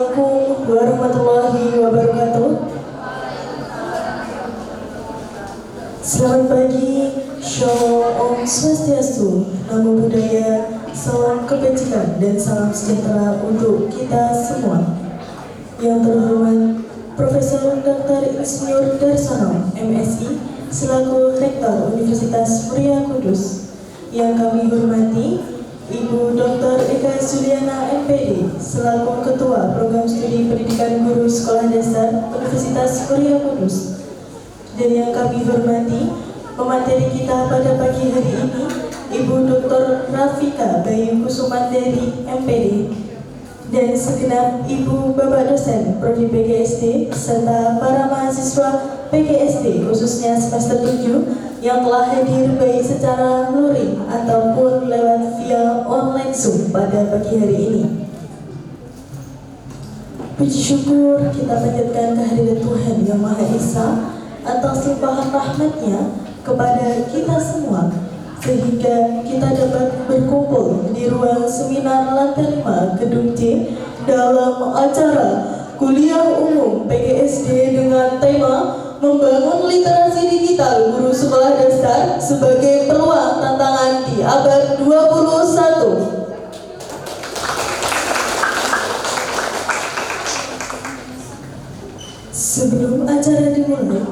Assalamualaikum warahmatullahi wabarakatuh. Selamat pagi, Shalom Om Swastiastu, Namo Buddhaya, salam kebajikan dan salam sejahtera untuk kita semua. Yang terhormat Profesor Dr. Insinyur Darsono, MSI, selaku Rektor Universitas Muria Kudus. Yang kami hormati Ibu Dr. Eka Juliana MPD selaku Ketua Program Studi Pendidikan Guru Sekolah Dasar Universitas Muria Kudus. Dan yang kami hormati pemateri kita pada pagi hari ini Ibu Dr. Rafika Bayu Kusumandari MPD dan segenap Ibu Bapak dosen Prodi PGSD serta para mahasiswa PGSD khususnya semester 7 yang telah hadir baik secara luring ataupun lewat via online Zoom pada pagi hari ini. Puji syukur kita panjatkan kehadirat Tuhan Yang Maha Esa atas limpahan rahmat-Nya kepada kita semua, sehingga kita dapat berkumpul di ruang seminar lantai 5 Gedung C dalam acara kuliah umum PGSD dengan tema Membangun Literasi Digital Guru Sekolah Dasar sebagai Peluang Tantangan di Abad 21. Sebelum acara dimulai,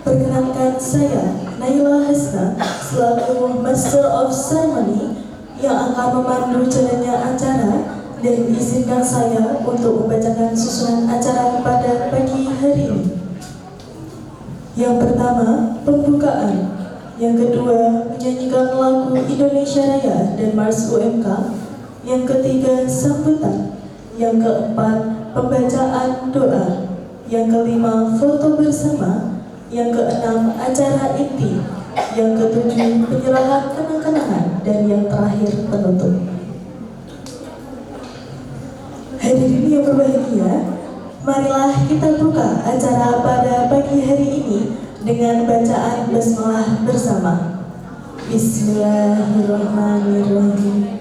perkenankan saya, Naila Hasna, selaku Master of Ceremony yang akan memandu jalannya acara, dan izinkan saya untuk membacakan susunan acara pada pagi hari ini. Yang pertama, pembukaan. Yang kedua, menyanyikan lagu Indonesia Raya dan Mars UMK. Yang ketiga, sambutan. Yang keempat, pembacaan doa. Yang kelima, foto bersama. Yang keenam, acara inti. Yang ketujuh, penyerahan kenang-kenangan. Dan yang terakhir, penutup. Hadirin yang berbahagia, marilah kita buka acara pada pagi hari ini dengan bacaan basmalah bersama. Bismillahirrahmanirrahim.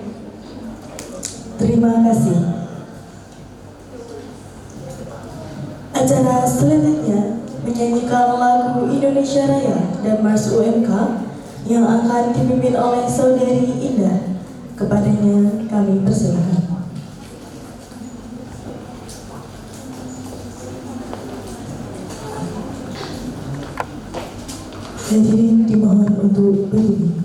Terima kasih. Acara selanjutnya menyanyikan lagu Indonesia Raya dan Mars UMK yang akan dipimpin oleh Saudari Indah. Kepadanya kami persilakan. Hadirin dimohon untuk berdiri.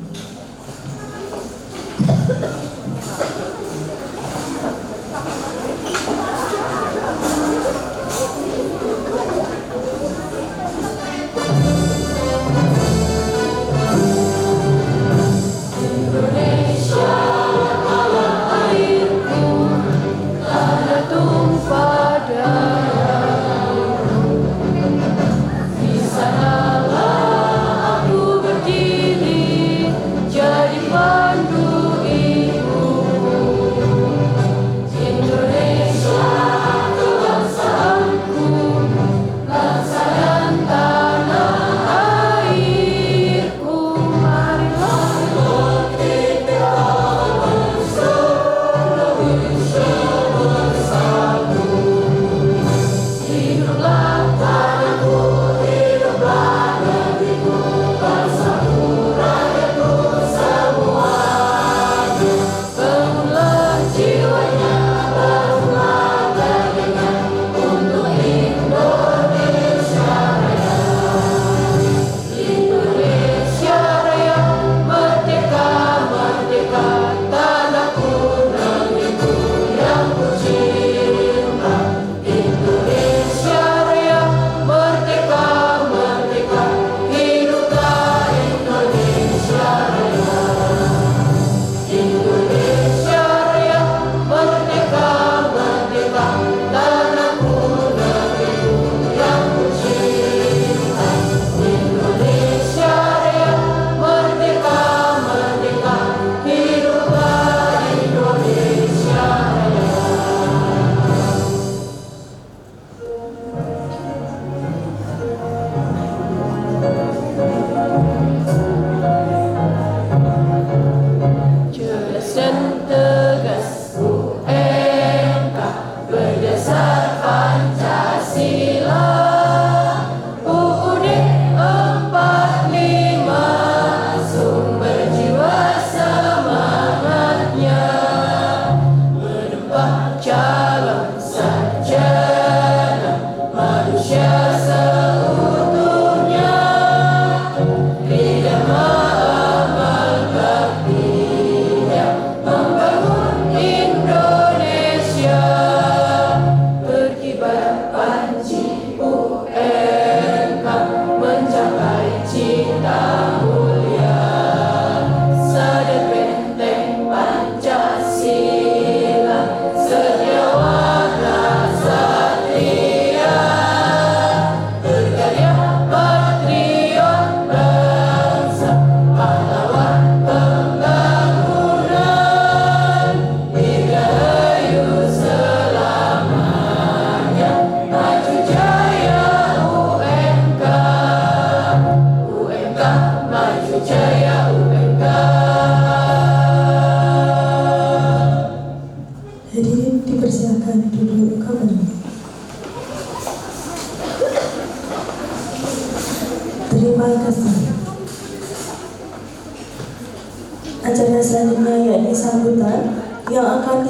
Di sanalah aku berdiri.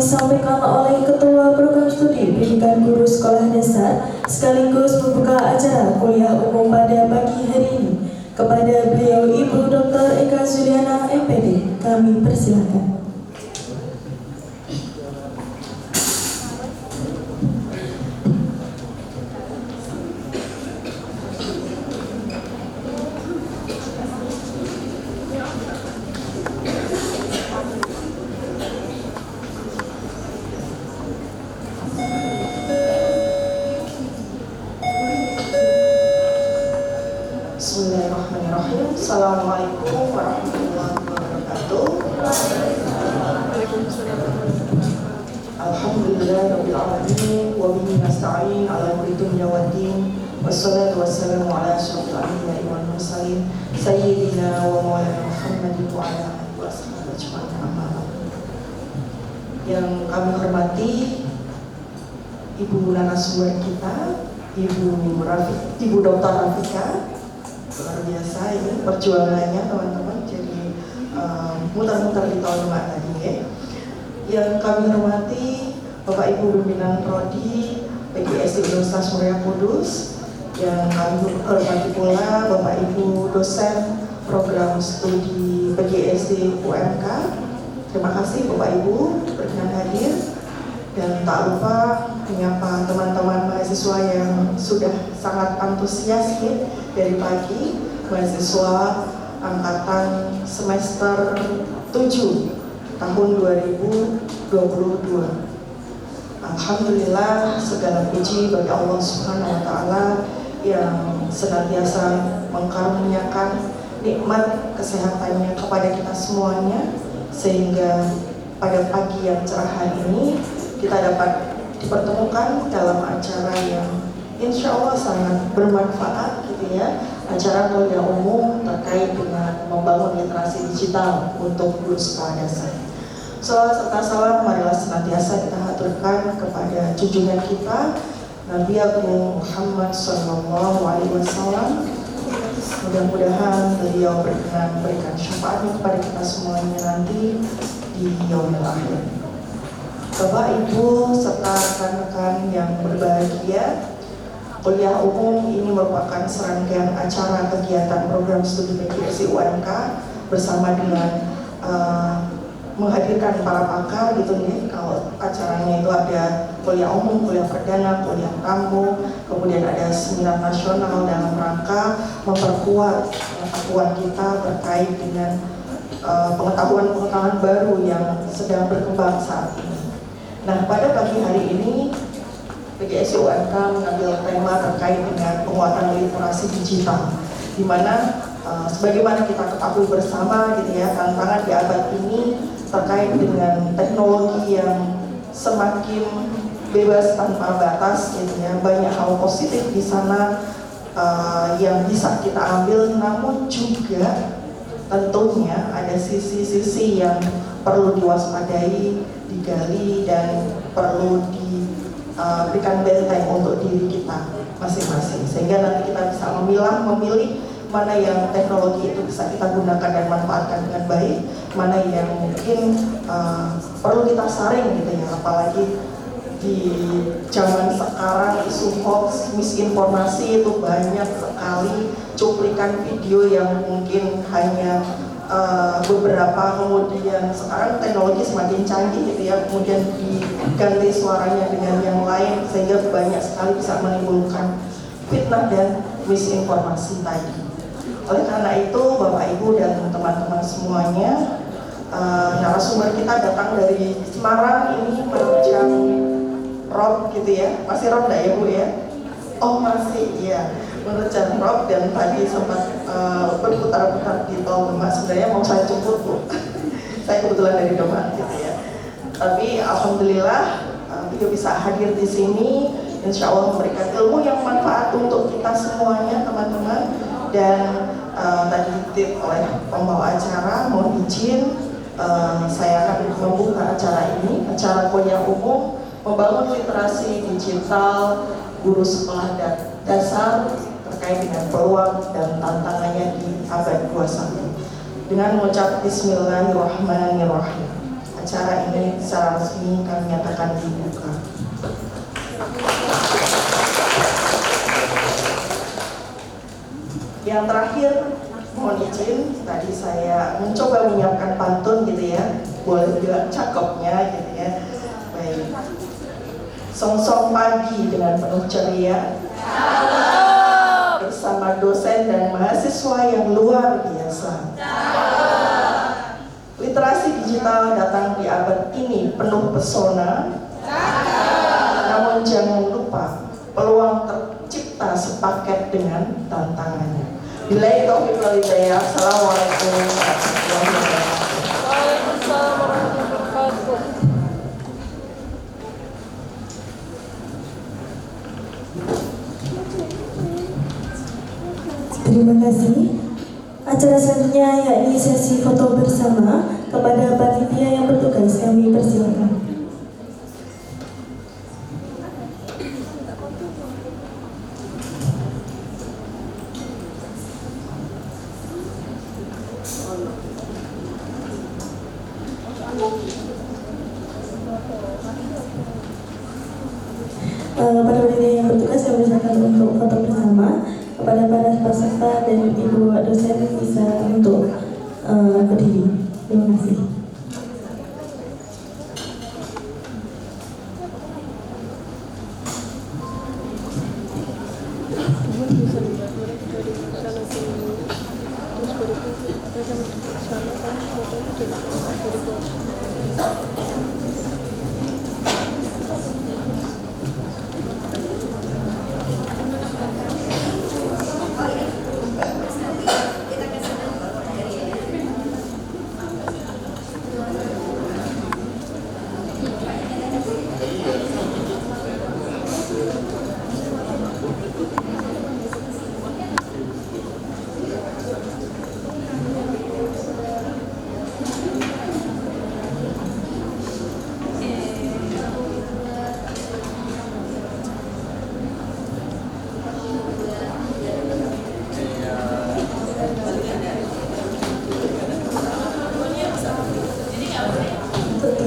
disampaikan oleh Ketua Program Studi Pendidikan Guru Sekolah Dasar sekaligus membuka acara kuliah umum pada pagi hari ini. Kepada beliau Ibu Dr. Eka Zuliana MPD, kami persilakan. Bismillahirrahmanirrahim. Assalamualaikum warahmatullahi wabarakatuh. Alhamdulillahirabbil alamin wa bihi nasta'in ala umuri dunya waddin. Wassalatu wassalamu ala asyrofil anbiya'i wal mursalin sayyidina wa maulana Muhammadin wa ala alihi washabihi ajma'in. Amma ba'du. Yang kami hormati Ibu narasumber kita, Ibu Dr. Rafika. Luar biasa ini perjuangannya teman-teman, jadi muter-muter di tahun Jumat tadi ya. Yang kami hormati Bapak Ibu pimpinan Prodi PGSD Universitas Muria Kudus, yang kami hormati pula Bapak Ibu dosen program studi PGSD UMK. Terima kasih Bapak Ibu berkenan hadir, dan tak lupa menyapa teman-teman mahasiswa yang sudah sangat antusias ya, dari pagi, mahasiswa angkatan semester 7 tahun 2022. Alhamdulillah, segala puji bagi Allah Subhanahu wa Ta'ala yang senantiasa mengkaruniakan nikmat kesehatannya kepada kita semuanya, sehingga pada pagi yang cerah hari ini kita dapat dipertemukan dalam acara yang insya Allah sangat bermanfaat gitu ya, acara kuliah umum terkait dengan membangun literasi digital untuk guru sekolah dasar. Salawat serta salam marilah senantiasa kita haturkan kepada junjungan kita Nabi Agung Muhammad SAW. Mudah-mudahan beliau berkenan memberikan syafaatnya kepada kita semuanya nanti di yaumil akhir. Bapak, Ibu, serta rekan-rekan yang berbahagia, kuliah umum ini merupakan serangkaian acara kegiatan program studi PGSD UMK bersama dengan menghadirkan para pakar gitu nih. Kalau acaranya itu ada kuliah umum, kuliah perdana, kuliah tamu, kemudian ada seminar nasional dalam rangka memperkuat pengetahuan kita terkait dengan pengetahuan-pengetahuan baru yang sedang berkembang saat ini. Nah, pada pagi hari ini PGSD UMK mengambil tema terkait dengan penguatan literasi digital, di mana sebagaimana kita ketahui bersama gitu ya, tantangan di abad ini terkait dengan teknologi yang semakin bebas tanpa batas gitu ya. Banyak hal positif di sana yang bisa kita ambil, namun juga tentunya ada sisi-sisi yang perlu diwaspadai, digali, dan perlu diberikan benteng untuk diri kita masing-masing, sehingga nanti kita bisa memilih mana yang teknologi itu bisa kita gunakan dan manfaatkan dengan baik, mana yang mungkin perlu kita saring gitu ya. Apalagi di zaman sekarang isu hoax, misinformasi itu banyak sekali, cuplikan video yang mungkin hanya beberapa, kemudian sekarang teknologi semakin canggih gitu ya, kemudian diganti suaranya dengan yang lain, sehingga banyak sekali bisa menimbulkan fitnah dan misinformasi tadi. Oleh karena itu, Bapak Ibu dan teman-teman semuanya, narasumber kita datang dari Semarang ini menerjang rob gitu ya. Masih rob enggak ya Bu ya? Oh masih, iya, menerjang rob, dan tadi sempat berputar-putar di tol Demak. Sebenarnya mau saya jemput Bu, saya kebetulan dari Demak gitu ya. Tapi alhamdulillah beliau bisa hadir di sini, insya Allah memberikan ilmu yang manfaat untuk kita semuanya teman-teman. Dan tadi dititip oleh pembawa acara, mohon izin saya akan membuka acara ini, acara kuliah umum membangun literasi digital guru sekolah dasar terkait dengan peluang dan tantangannya di abad 21, dengan mengucap Bismillahirrahmanirrahim. acara ini secara resmi kami nyatakan dibuka. Yang terakhir, mohon izin, tadi saya mencoba menyiapkan pantun gitu ya, boleh juga cakepnya gitu ya. Baik. Song-song pagi dengan penuh ceria bersama dosen dan mahasiswa yang luar biasa. Literasi digital datang di abad ini penuh pesona, namun jangan lupa peluang tercipta sepaket dengan tantangannya. Billahi taufiq wal hidayah. Assalamualaikum warahmatullahi wabarakatuh. Waalaikumsalam warahmatullahi wabarakatuh. Terima kasih. Acara selanjutnya yakni sesi foto bersama. Kepada panitia yang bertugas kami persilakan. Pada panitia yang bertugas saya persilakan untuk foto bersama. Kepada para peserta dan ibu dosen bisa untuk berdiri. Terima kasih.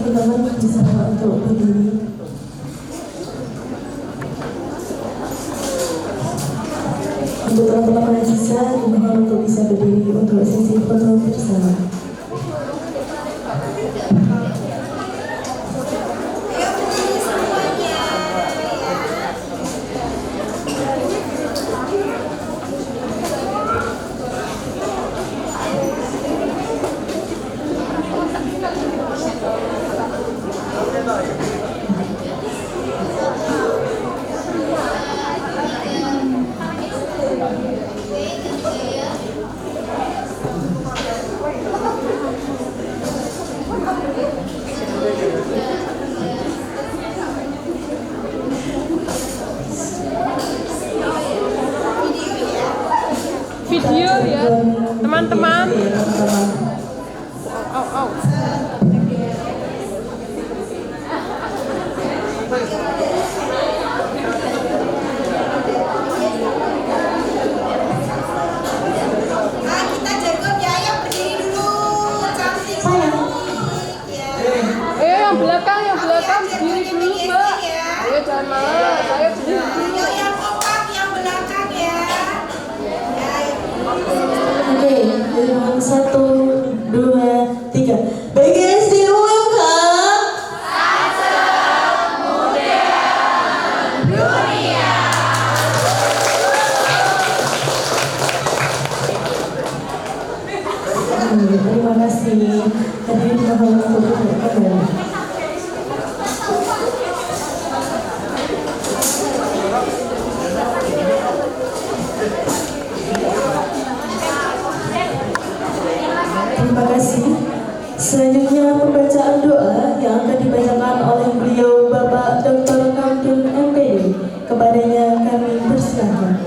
Teman-teman bisa untuk berdiri. Untuk teman-teman mahasiswa dimohon untuk bisa berdiri untuk sesi foto bersama. Video ya, teman-teman. Kita jago ya, berdiri dulu, cantik. Ayo yang belakang berdiri dulu mbak. Ayo jangan malas, ayo berdiri dulu. Ayo yang kompak, yang belakang ya. Oke, dengan 1, 2, 3. BGSD welcome. Terima kasih. Hadirin dimohon untuk duduk kembali. Terima kasih. Selanjutnya pembacaan doa yang akan dibacakan oleh beliau Bapak Dr. Kamdun MPD. Kepadanya kami persilakan.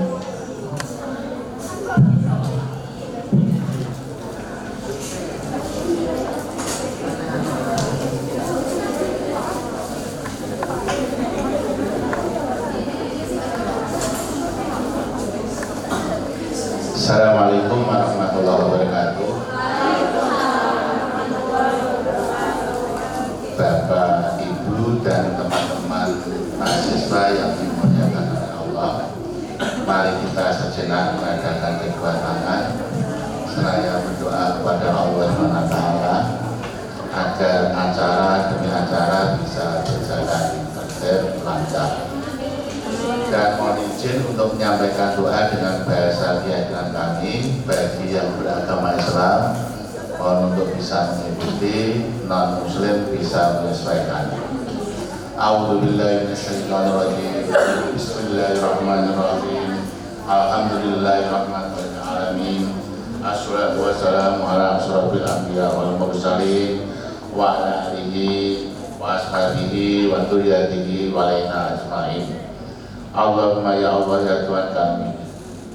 Assalamualaikum warahmatullahi wabarakatuh. mari kita sejenak mengadakan kedua tangan seraya berdoa kepada Allah SWT agar acara demi acara bisa berjalan tertib lancar. Dan mohon izin untuk menyampaikan doa dengan bahasa keyakinan kami bagi yang beragama Islam, mohon untuk bisa mengikuti, non muslim bisa menyesuaikan. A'udzubillahi minasyaitonirrajim. Bismillahirrahmanirrahim. Alhamdulillahirabbil alamin. Assalatu wassalamu ala asyrofil anbiya wal mursalin wa ala alihi wa ashabihi wa dzurriyyatihi wa alaina ajmain. Allahumma ya Allah ya Tuhan kami,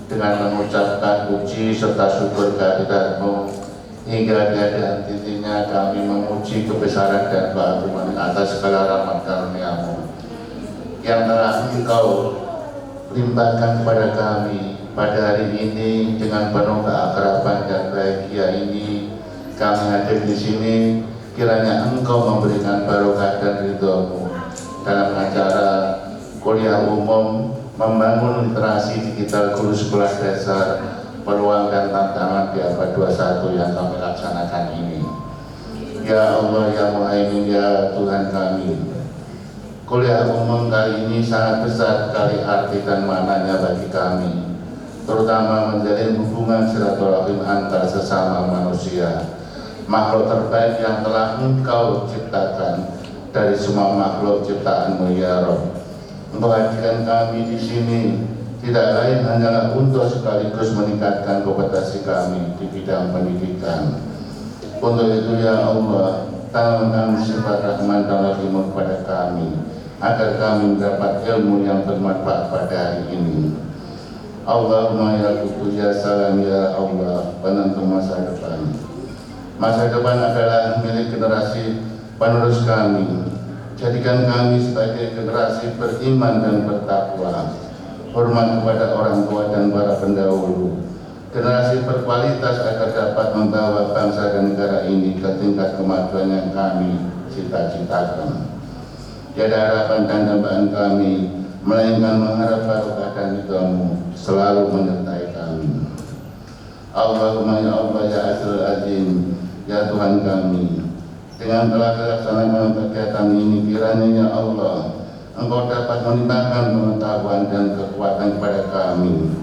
dengan mengucapkan puji serta syukur kehadirat-Mu hingga keadaan titiknya kami memuji kebesaran dan keagungan atas segala rahmat karunia-Mu yang telah Engkau limpahkan kepada kami pada hari ini. Dengan penuh keakraban dan bahagia ini kami hadir di sini, kiranya Engkau memberikan barokah dan ridho-Mu dalam acara kuliah umum membangun literasi digital guru sekolah dasar, peluang dan tantangan di abad 21 yang kami laksanakan ini. Ya Allah ya Muhaimin ya Tuhan kami, kuliah umum kali ini sangat besar sekali arti dan maknanya bagi kami, terutama menjalin hubungan silaturahim antar sesama manusia, makhluk terbaik yang telah Engkau ciptakan dari semua makhluk ciptaan-Mu ya Rabb. Menghadirkan kami di sini tidak lain hanyalah untuk sekaligus meningkatkan kompetensi kami di bidang pendidikan. Untuk itu ya Allah, tanamkan sifat rahman dan rahim kepada kami agar kami mendapat ilmu yang bermanfaat pada hari ini. Allahumma ya Quddus ya Salam ya Allah, penentu masa depan. Masa depan adalah milik generasi penerus kami. Jadikan kami sebagai generasi beriman dan bertakwa, hormat kepada orang tua dan para pendahulu, generasi berkualitas agar dapat membawa bangsa dan negara ini ke tingkat kemajuan yang kami cita-citakan. Tiada harapan dan dambaan kami, melainkan mengharap barokah dan ridho-Mu selalu menyertai kami. Allahumma ya Allah ya Azizul Azim, ya Tuhan kami, dengan telah dilaksanakan kegiatan ini, kiranya ya Allah, Engkau dapat menimbangkan pengetahuan dan kekuatan kepada kami,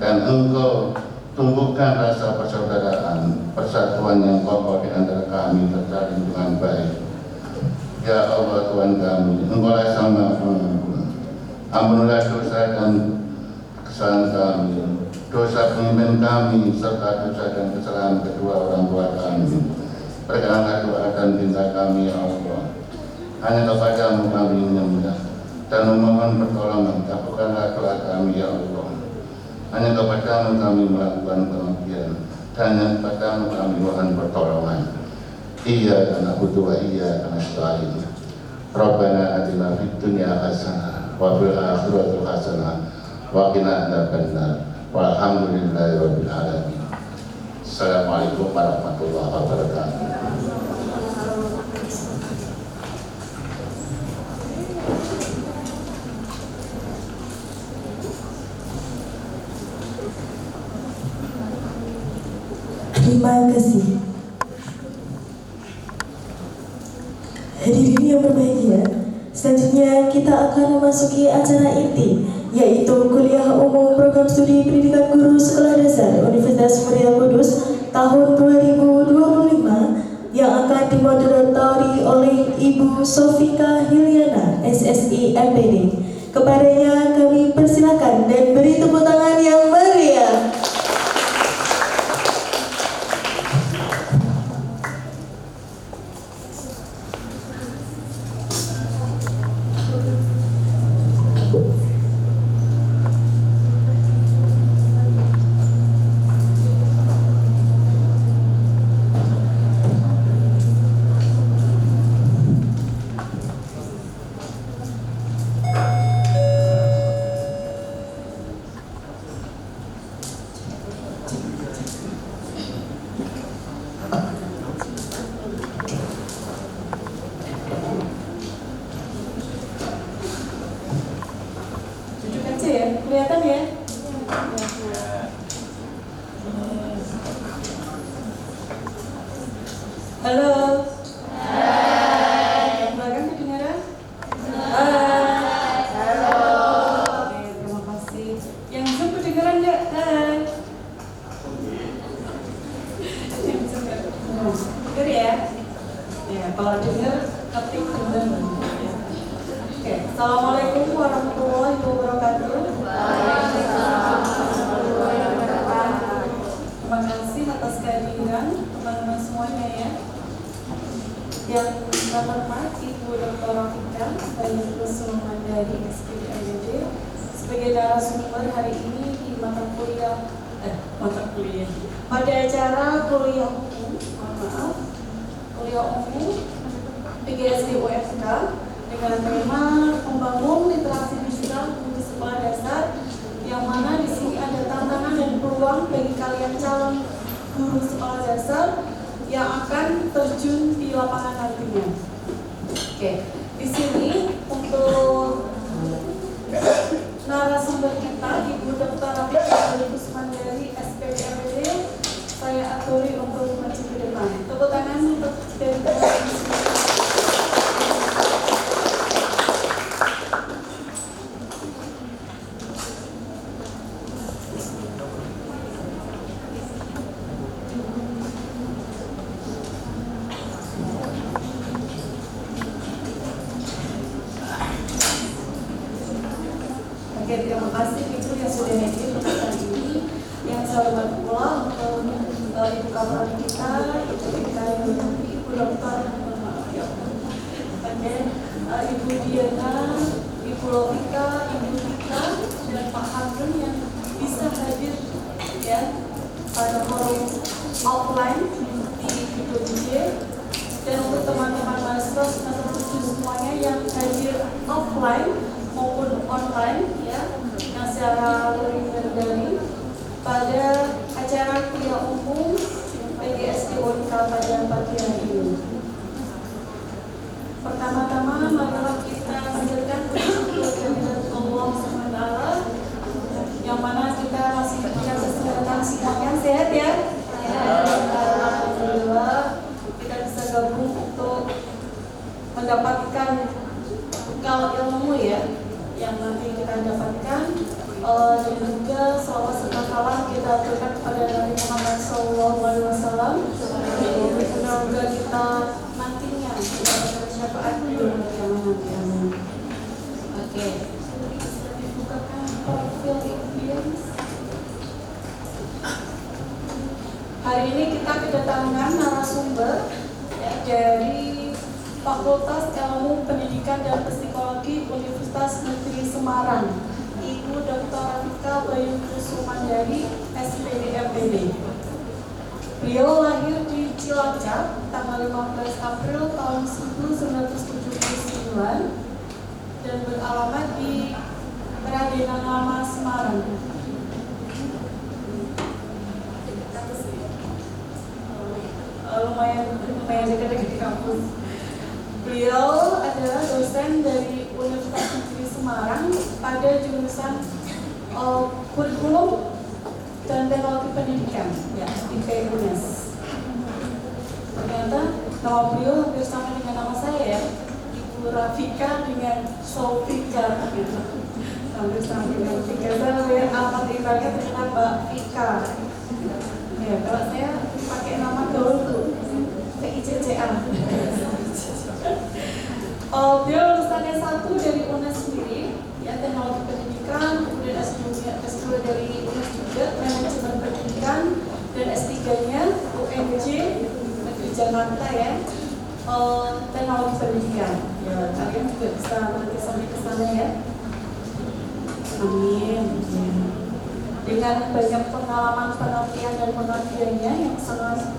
dan Engkau tumbuhkan rasa persaudaraan, persatuan yang kokoh di antara kami terjalin dengan baik. Ya Allah Tuhan kami, Engkaulah Sang Maha Pengampun. Ampunilah dosa dan kesalahan kami, dosa pemimpin kami, serta dosa dan kesalahan kedua orang tua kami. Perkenanlah doa dan cinta kami ya Allah. Hanya kepada-Mu kami menyembah dan memohon pertolongan. Kabulkanlah doa kami ya Allah. Hanya kepada-Mu kami melakukan pengabdian dan hanya kepada-Mu kami mohon pertolongan. Iyyaka na'budu wa iyyaka nasta'in. Rabbana atina fid dunya hasanah wa fil akhirati hasanah wa qina adzabannar. Walhamdulillahirabbil alamin. Assalamualaikum warahmatullahi wabarakatuh. Terima kasih. Hadirin yang berbahagia, selanjutnya kita akan memasuki acara inti, yaitu kuliah umum program studi pendidikan guru sekolah dasar Universitas Muria Kudus tahun 2025 yang akan dimoderatori oleh Ibu Sofika Hiliana, SSI MPD. Kepadanya kami persilakan dan beri tepuk tangan yang meriah. Kelihatan ya? sebagai narasumber hari ini di mata kuliah pada acara kuliah umum, kuliah umum PGSD UFK dengan tema membangun literasi digital untuk sekolah dasar, yang mana di sini ada tantangan dan peluang bagi kalian calon guru sekolah dasar yang akan terjun di lapangan nantinya. Oke, di sini untuk narasumber kita Ibu Dr. Rafika Kusmandari SPDMPD, saya aturi untuk maju ke depan. Tepuk tangan untuk dari Oke, terima kasih Ibu yang sudah hadir untuk hari ini. Yang saya hormati pula untuk Ibu Kapolri kita, Ibu Dokter, Ibu Diana, Ibu Lovika, Ibu Tika, dan Pak Harun yang bisa hadir ya pada forum offline di gedung J. Dan untuk teman-teman mahasiswa semester 7 semuanya yang hadir offline maupun online ya, yang secara luring dan daring pada acara kuliah umum PGSD UNK pada pagi hari ini. Pertama-tama marilah kita panjatkan puji kehadirat Allah SWT, yang mana kita masih dikasih kesehatan semuanya sehat ya. Alhamdulillah kita bisa gabung untuk mendapatkan bekal ilmu ya yang nanti kita dapatkan, dan juga salawat serta salam kita berikan kepada Nabi Muhammad SAW, dan semoga kita nantinya mendapatkan syafaat di dunia kiamat nanti. Amin. Oke, bisa dibukakan profil audiens. Hari ini kita kedatangan narasumber ya, dari Fakultas Ilmu Pendidikan dan Psikologi Universitas Negeri Semarang, Ibu Dr. Rafika Kusmandari SPDMPD. Beliau lahir di Cilacap tanggal 15 April tahun 1979 dan beralamat di Raden Lama, Semarang. Lumayan dekat-dekat di kampus. Beliau adalah dosen dari Universitas Negeri Semarang pada jurusan kurikulum dan teknologi pendidikan, ya, IP UNES. Ternyata nama beliau hampir sama dengan nama saya ya, Ibu Rafika dengan Sofika, gitu. Hampir sama dengan Vika. Saya lihat alamat emailnya ternyata Mbak Vika. Ya, kalau saya pakai nama gaul tuh PICCA. Beliau lulusan S1 dari UNES sendiri, ya, teknologi pendidikan, kemudian S2 dari UNES juga, manajemen pendidikan, dan S3-nya UNJ Negeri Jakarta ya, teknologi pendidikan. Ya, kalian juga bisa nanti sampai ke sana ya. Amin. Dengan banyak pengalaman penelitian dan pengabdiannya yang sangat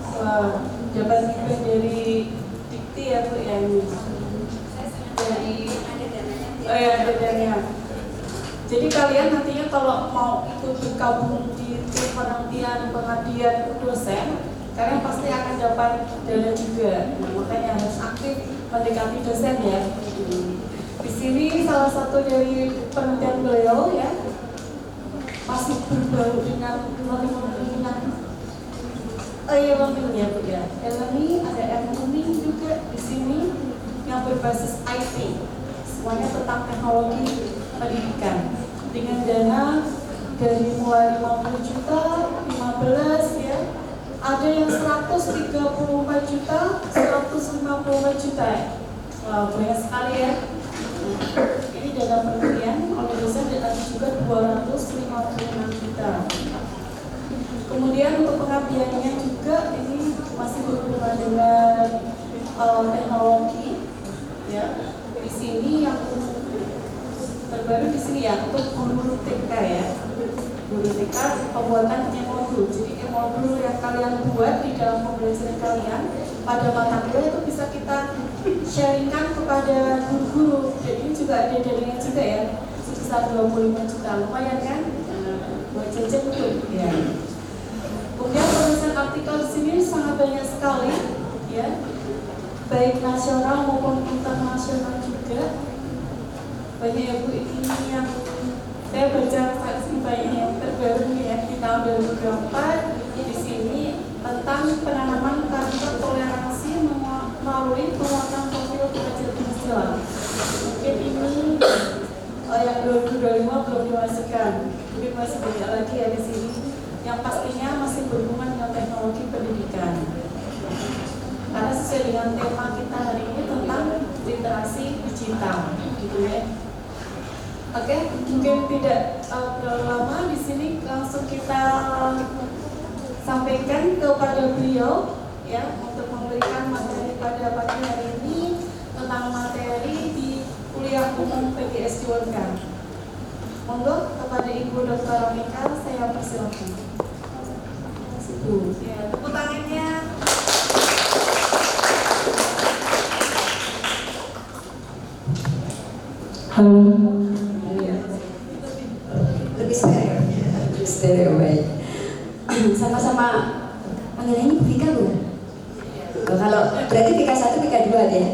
jabat juga dari dikti ya Bu ya, dari ada dananya. Jadi kalian nantinya kalau mau ikut bergabung di tim penelitian pengabdian dosen, kalian pasti akan dapat dana juga. Nah, makanya harus aktif mendekati dosen ya. Di sini salah satu dari penelitian beliau ya, masih berbau dengan learning ya Bu ya. Learning ada learning juga di sini yang berbasis IT, semuanya tentang teknologi pendidikan dengan dana dari mulai 50 juta, 15 ya, ada yang 134 juta, 154 juta ya. Wow, banyak sekali ya. Ini dana penelitian oleh dosen dan ada juga 256 juta. Kemudian untuk pengabdiannya juga ini masih berhubungan dengan teknologi ya. Di sini yang terbaru di sini ya untuk guru TK ya. Guru TK pembuatan e-modul. Jadi e-modul yang kalian buat di dalam pembelajaran kalian pada mata kuliah itu bisa kita sharingkan kepada guru-guru. Dan ini juga ada dananya juga ya, sebesar 25 juta, lumayan kan? Buat jajan tuh ya. Kemudian penulisan artikel di sini sangat banyak sekali ya, baik nasional maupun internasional juga. Banyak ya Bu, ini yang saya baca banyak yang terbaru ya di tahun 2024 di sini tentang penanaman karakter toleransi melalui penguatan profil pengajar Islam. Mungkin ini yang 2025 belum dimasukkan, mungkin masih banyak lagi ya di sini yang pastinya masih berhubungan dengan teknologi pendidikan. Karena sesuai dengan tema kita hari ini tentang literasi digital, gitu ya. Oke, mungkin tidak terlalu lama di sini, langsung kita sampaikan kepada beliau ya untuk memberikan materi pada pagi hari ini tentang materi di kuliah umum PGSD Unpad. Monggo kepada Ibu Dr. Romika saya persilakan. Ya, tepuk tangannya. Halo. Lebih stereo baik. Sama-sama panggilannya Bu Vika Bu. Kalau berarti Vika 1, Vika 2 deh.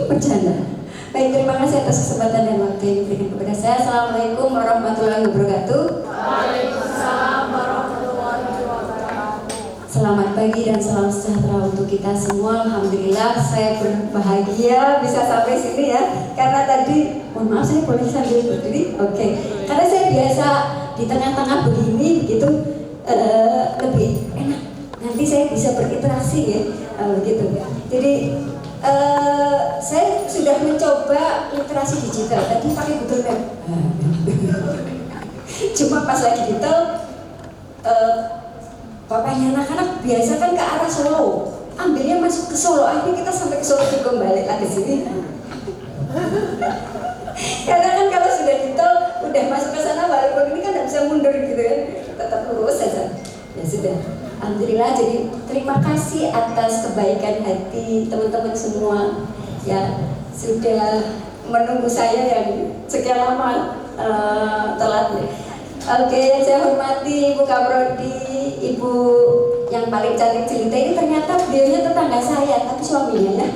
Bercanda. Baik, terima kasih atas kesempatan dan waktu yang diberikan kepada saya. Assalamualaikum warahmatullahi wabarakatuh. Waalaikumsalam warahmatullahi wabarakatuh. Selamat pagi dan salam sejahtera untuk kita semua. Alhamdulillah saya berbahagia bisa sampai sini ya. Karena tadi, mohon maaf saya boleh sambil berdiri? Oke. Karena saya biasa di tengah-tengah begini begitu lebih enak. Nanti saya bisa berinteraksi ya, begitu. Jadi saya sudah mencoba literasi digital. Tadi pakai Google Map. Cuma pas lagi digital, bapaknya anak-anak biasa kan ke arah Solo, ambilnya masuk ke Solo. Akhirnya kita sampai ke Solo juga balik lagi sini. Karena kan kalau sudah ditol, udah masuk ke sana baru ini kan nggak bisa mundur gitu kan, tetap lurus saja. Ya sudah, alhamdulillah. Jadi terima kasih atas kebaikan hati teman-teman semua ya sudah menunggu saya yang sekian lama telat. Oke, saya hormati Ibu Kaprodi, Ibu yang paling cantik jelita ini ternyata beliaunya tetangga saya, tapi suaminya ya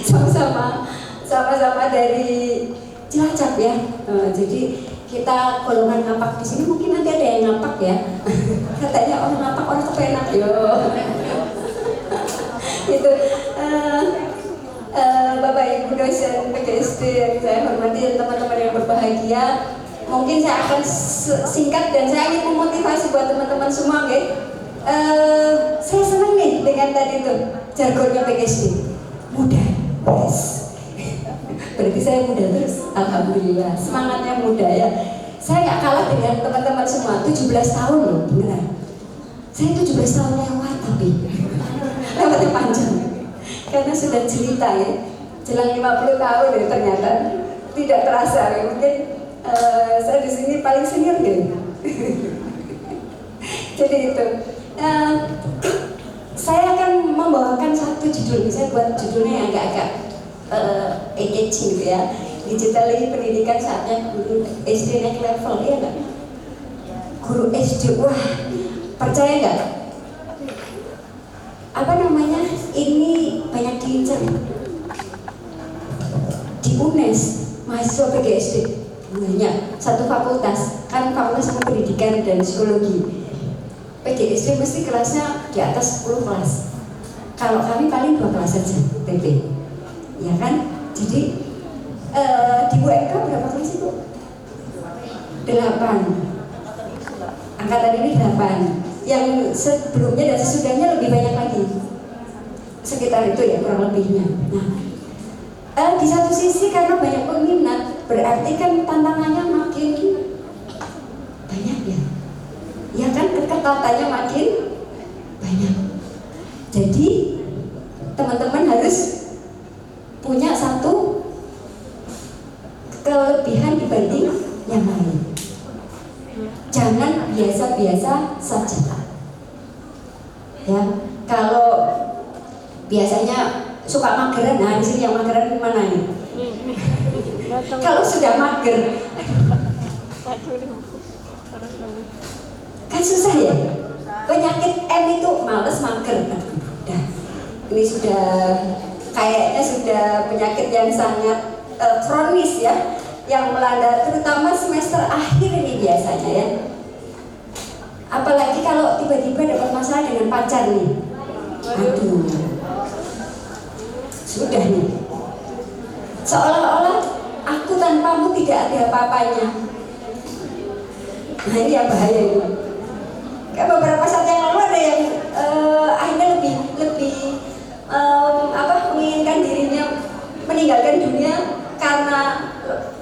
sama-sama dari Cilacap ya. Jadi kita golongan ngapak di sini, mungkin nanti ada yang ngapak ya. Katanya orang ngapak orang kepenak yo. Itu Bapak Ibu dosen PGSD yang saya hormati dan teman-teman yang berbahagia. Mungkin saya akan singkat dan saya ingin memotivasi buat teman-teman semua, oke? Saya senang nih dengan tadi itu jargonnya PGSD, mudah, yes. Berarti saya muda terus, alhamdulillah. Semangatnya muda ya. Saya nggak kalah dengan teman-teman semua. 17 tahun loh, beneran. Saya 17 tahun lewat tapi lewatnya panjang. Karena sudah cerita ya, jelang 50 tahun ya ternyata tidak terasa ya. Mungkin saya di sini paling senior deh. Jadi itu. Saya akan membawakan satu judul. Saya buat judulnya yang agak-agak engaging gitu ya. Digital pendidikan saatnya guru SD naik level, ya enggak? Guru SD, wah percaya nggak? Apa namanya? Ini banyak diincar di UNES, mahasiswa PGSD banyak, satu fakultas, kan fakultas pendidikan dan psikologi. PGSD mesti kelasnya di atas 10 kelas. Kalau kami paling 2 kelas saja, PP. Ya kan? Jadi di UMK berapa kelas itu? 8. Angkatan ini 8. Yang sebelumnya dan sesudahnya lebih banyak lagi. Sekitar itu ya kurang lebihnya. Nah, di satu sisi karena banyak peminat, berarti kan tantangannya makin banyak ya. Ya kan, keketatannya makin banyak. Jadi teman-teman harus punya satu biasa-biasa saja. Ya, kalau biasanya suka mageran, nah di sini yang mageran mana nih? Kalau sudah mager, kan susah ya. Penyakit M itu males mager. Nah, ini sudah kayaknya sudah penyakit yang sangat kronis ya, yang melanda terutama semester akhir ini biasanya ya. Apalagi kalau tiba-tiba dapat masalah dengan pacar nih. Aduh, sudah nih. Seolah-olah aku tanpamu tidak ada apa-apanya. Nah ini yang bahaya ini. Kayak beberapa saat yang lalu ada yang akhirnya lebih menginginkan dirinya meninggalkan dunia karena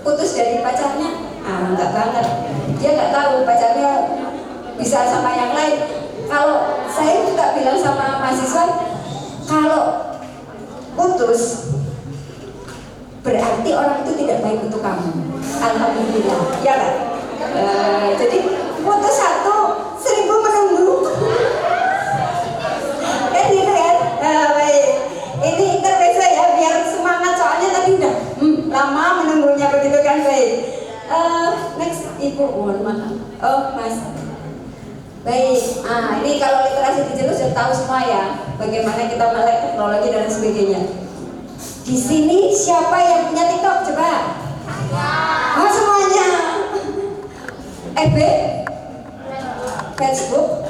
putus dari pacarnya. Enggak banget. Dia nggak tahu pacarnya bisa sama yang lain. Kalau saya juga bilang sama mahasiswa, kalau putus berarti orang itu tidak baik untuk kamu. Alhamdulillah, ya kan? Jadi putus satu, 1000 menunggu. Kan gitu kan? Baik. Ini intermezzo ya, biar semangat soalnya tadi udah lama menunggunya begitu kan. Baik. Next, Ibu mohon maaf. Oh, Mas. Baik, ini kalau literasi digital sudah tahu semua ya, bagaimana kita melek teknologi dan sebagainya. Di sini siapa yang punya TikTok coba? Oh semuanya. FB? Facebook?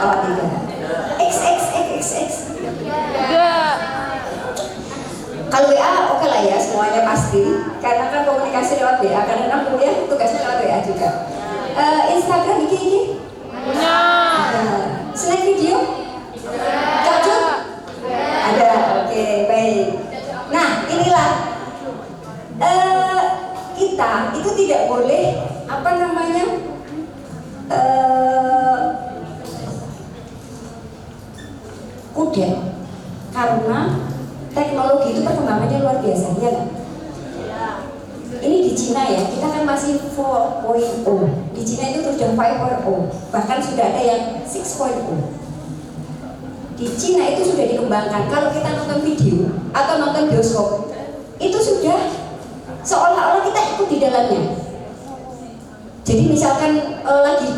Oh tidak. X. Kalau WA oke lah ya, semuanya pasti. Karena kan komunikasi lewat WA, karena kuliah tugasnya lewat WA juga. Instagram IG? Punya. Selain video? Cocok? Ada, oke, baik. Nah, inilah kita itu tidak boleh kudet karena teknologi itu perkembangannya luar biasa, ya kan? Ini di Cina ya, kita kan masih 4.0. Di Cina itu sudah 5.0, bahkan sudah ada yang 6.0. Di Cina itu sudah dikembangkan. Kalau kita nonton video atau nonton bioskop, itu sudah seolah-olah kita ikut di dalamnya. Jadi misalkan lagi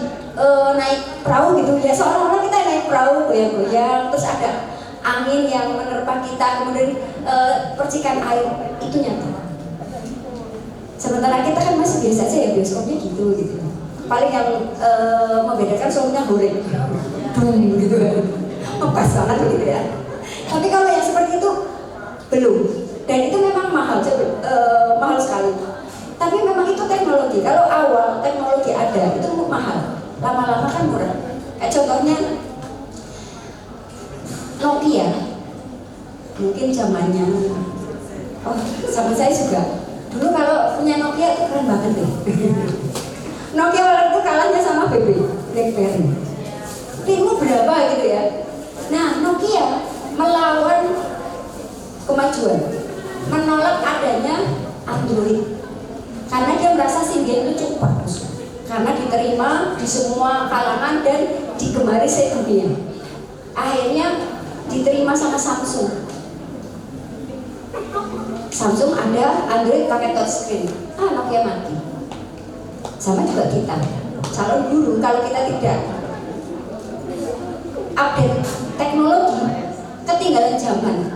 naik perahu gitu ya, seolah-olah kita naik perahu goyang-goyang, terus ada angin yang menerpa kita, kemudian percikan air, itu nyata. Sementara kita kan masih biasa aja ya bioskopnya gitu. Paling yang membedakan soalnya goreng, gitu kan, pas banget gitu ya. Tapi kalau yang seperti itu belum, dan itu memang mahal sekali. Tapi memang itu teknologi. Kalau awal teknologi ada itu mahal, lama-lama kan murah. Contohnya Nokia, mungkin zamannya, sama saya juga. Dulu kalau punya Nokia itu keren banget deh. Nokia waktu itu kalahnya sama BlackBerry. Ringmu berapa gitu ya. Nah Nokia melawan kemajuan, menolak adanya Android. Karena dia merasa Symbian itu cukup bagus, karena diterima di semua kalangan dan digemari sedunia. Akhirnya diterima sama Samsung. Samsung ada Android pakai touchscreen, Nokia mati. Sama juga kita, calon guru kalau kita tidak update teknologi, ketinggalan zaman.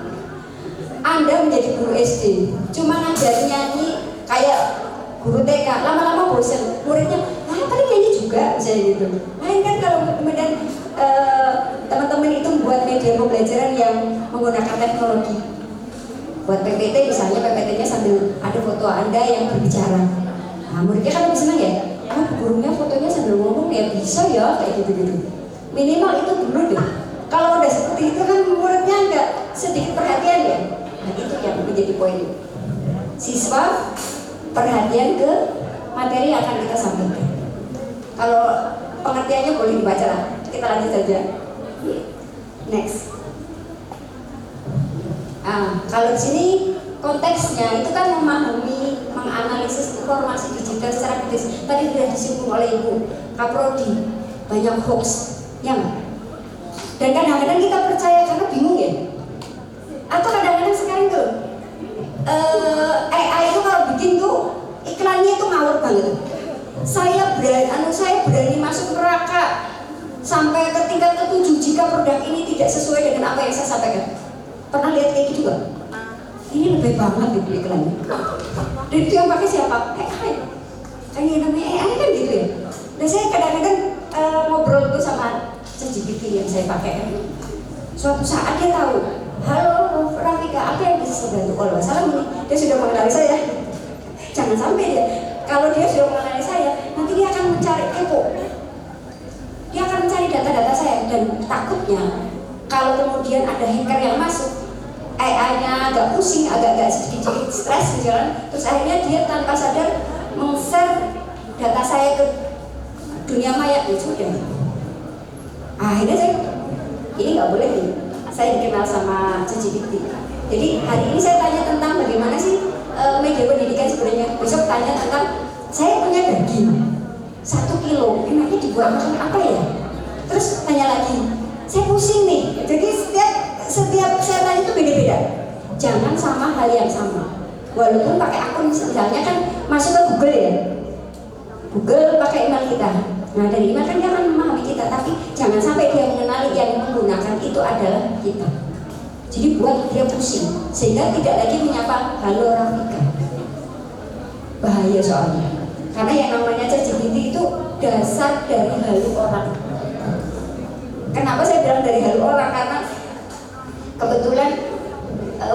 Anda menjadi guru SD, cuma ngajarin nyanyi kayak guru TK, lama-lama bosan, muridnya, paling nyanyi juga, misalnya gitu. Lain kan kalau kemudian teman-teman itu buat media pembelajaran yang menggunakan teknologi. Buat PPT misalnya, PPT-nya sambil ada foto Anda yang berbicara. Nah, muridnya kan lebih senang ya, gurunya fotonya sambil ngomong ya bisa ya, kayak gitu-gitu. Minimal itu dulu deh. Kalau udah seperti itu kan muridnya agak sedikit perhatian ya. Nah itu yang menjadi poin. Siswa perhatian ke materi yang akan kita sampaikan. Kalau pengertiannya boleh dibaca lah. Kita lanjut saja. Next. Kalau di sini konteksnya itu kan memahami menganalisis informasi digital secara kritis. Tadi sudah disinggung oleh Ibu Kaprodi, banyak hoax, ya nggak? Dan kadang-kadang kita percaya karena bingung ya. Atau kadang-kadang sekarang tuh AI itu kalau bikin tuh iklannya itu ngawur banget. Saya berani masuk neraka sampai ke tingkat ke-7 jika produk ini tidak sesuai dengan apa yang saya sampaikan. Pernah lihat kayak gitu gak? Ini lebih banget gitu iklannya. Dan itu yang pakai siapa? AI. Yang namanya AI kan gitu ya. Dan saya kadang-kadang ngobrol tuh sama ChatGPT yang saya pakai. Suatu saat dia tahu, halo Rafika, apa yang bisa saya bantu? Kalau nggak salah dia sudah mengenali saya. Jangan sampai dia, kalau dia sudah mengenali saya, nanti dia akan mencari kepo. Dia akan mencari data-data saya dan takutnya kalau kemudian ada hacker yang masuk, AI-nya agak pusing, agak sedikit stres jalan, terus akhirnya dia tanpa sadar meng-share data saya ke dunia maya. Ya sudah. Akhirnya saya ini nggak boleh nih. Saya dikenal sama ChatGPT. Jadi hari ini saya tanya tentang bagaimana sih media pendidikan sebenarnya. Besok tanya tentang saya punya daging 1 kilo, enaknya dibuat makan apa ya? Terus tanya lagi, saya pusing nih. Jadi setiap saya tanya itu beda-beda. Jangan sama hal yang sama. Walaupun pakai akun misalnya kan masuk ke Google ya. Google pakai email kita. Nah dari email kan dia akan memahami kita, tapi jangan sampai dia mengenali yang menggunakan itu adalah kita. Jadi buat dia pusing, sehingga tidak lagi menyapa halo Rafika. Bahaya soalnya. Karena yang namanya ChatGPT itu dasar dari halu orang. Kenapa saya bilang dari halu orang? Karena kebetulan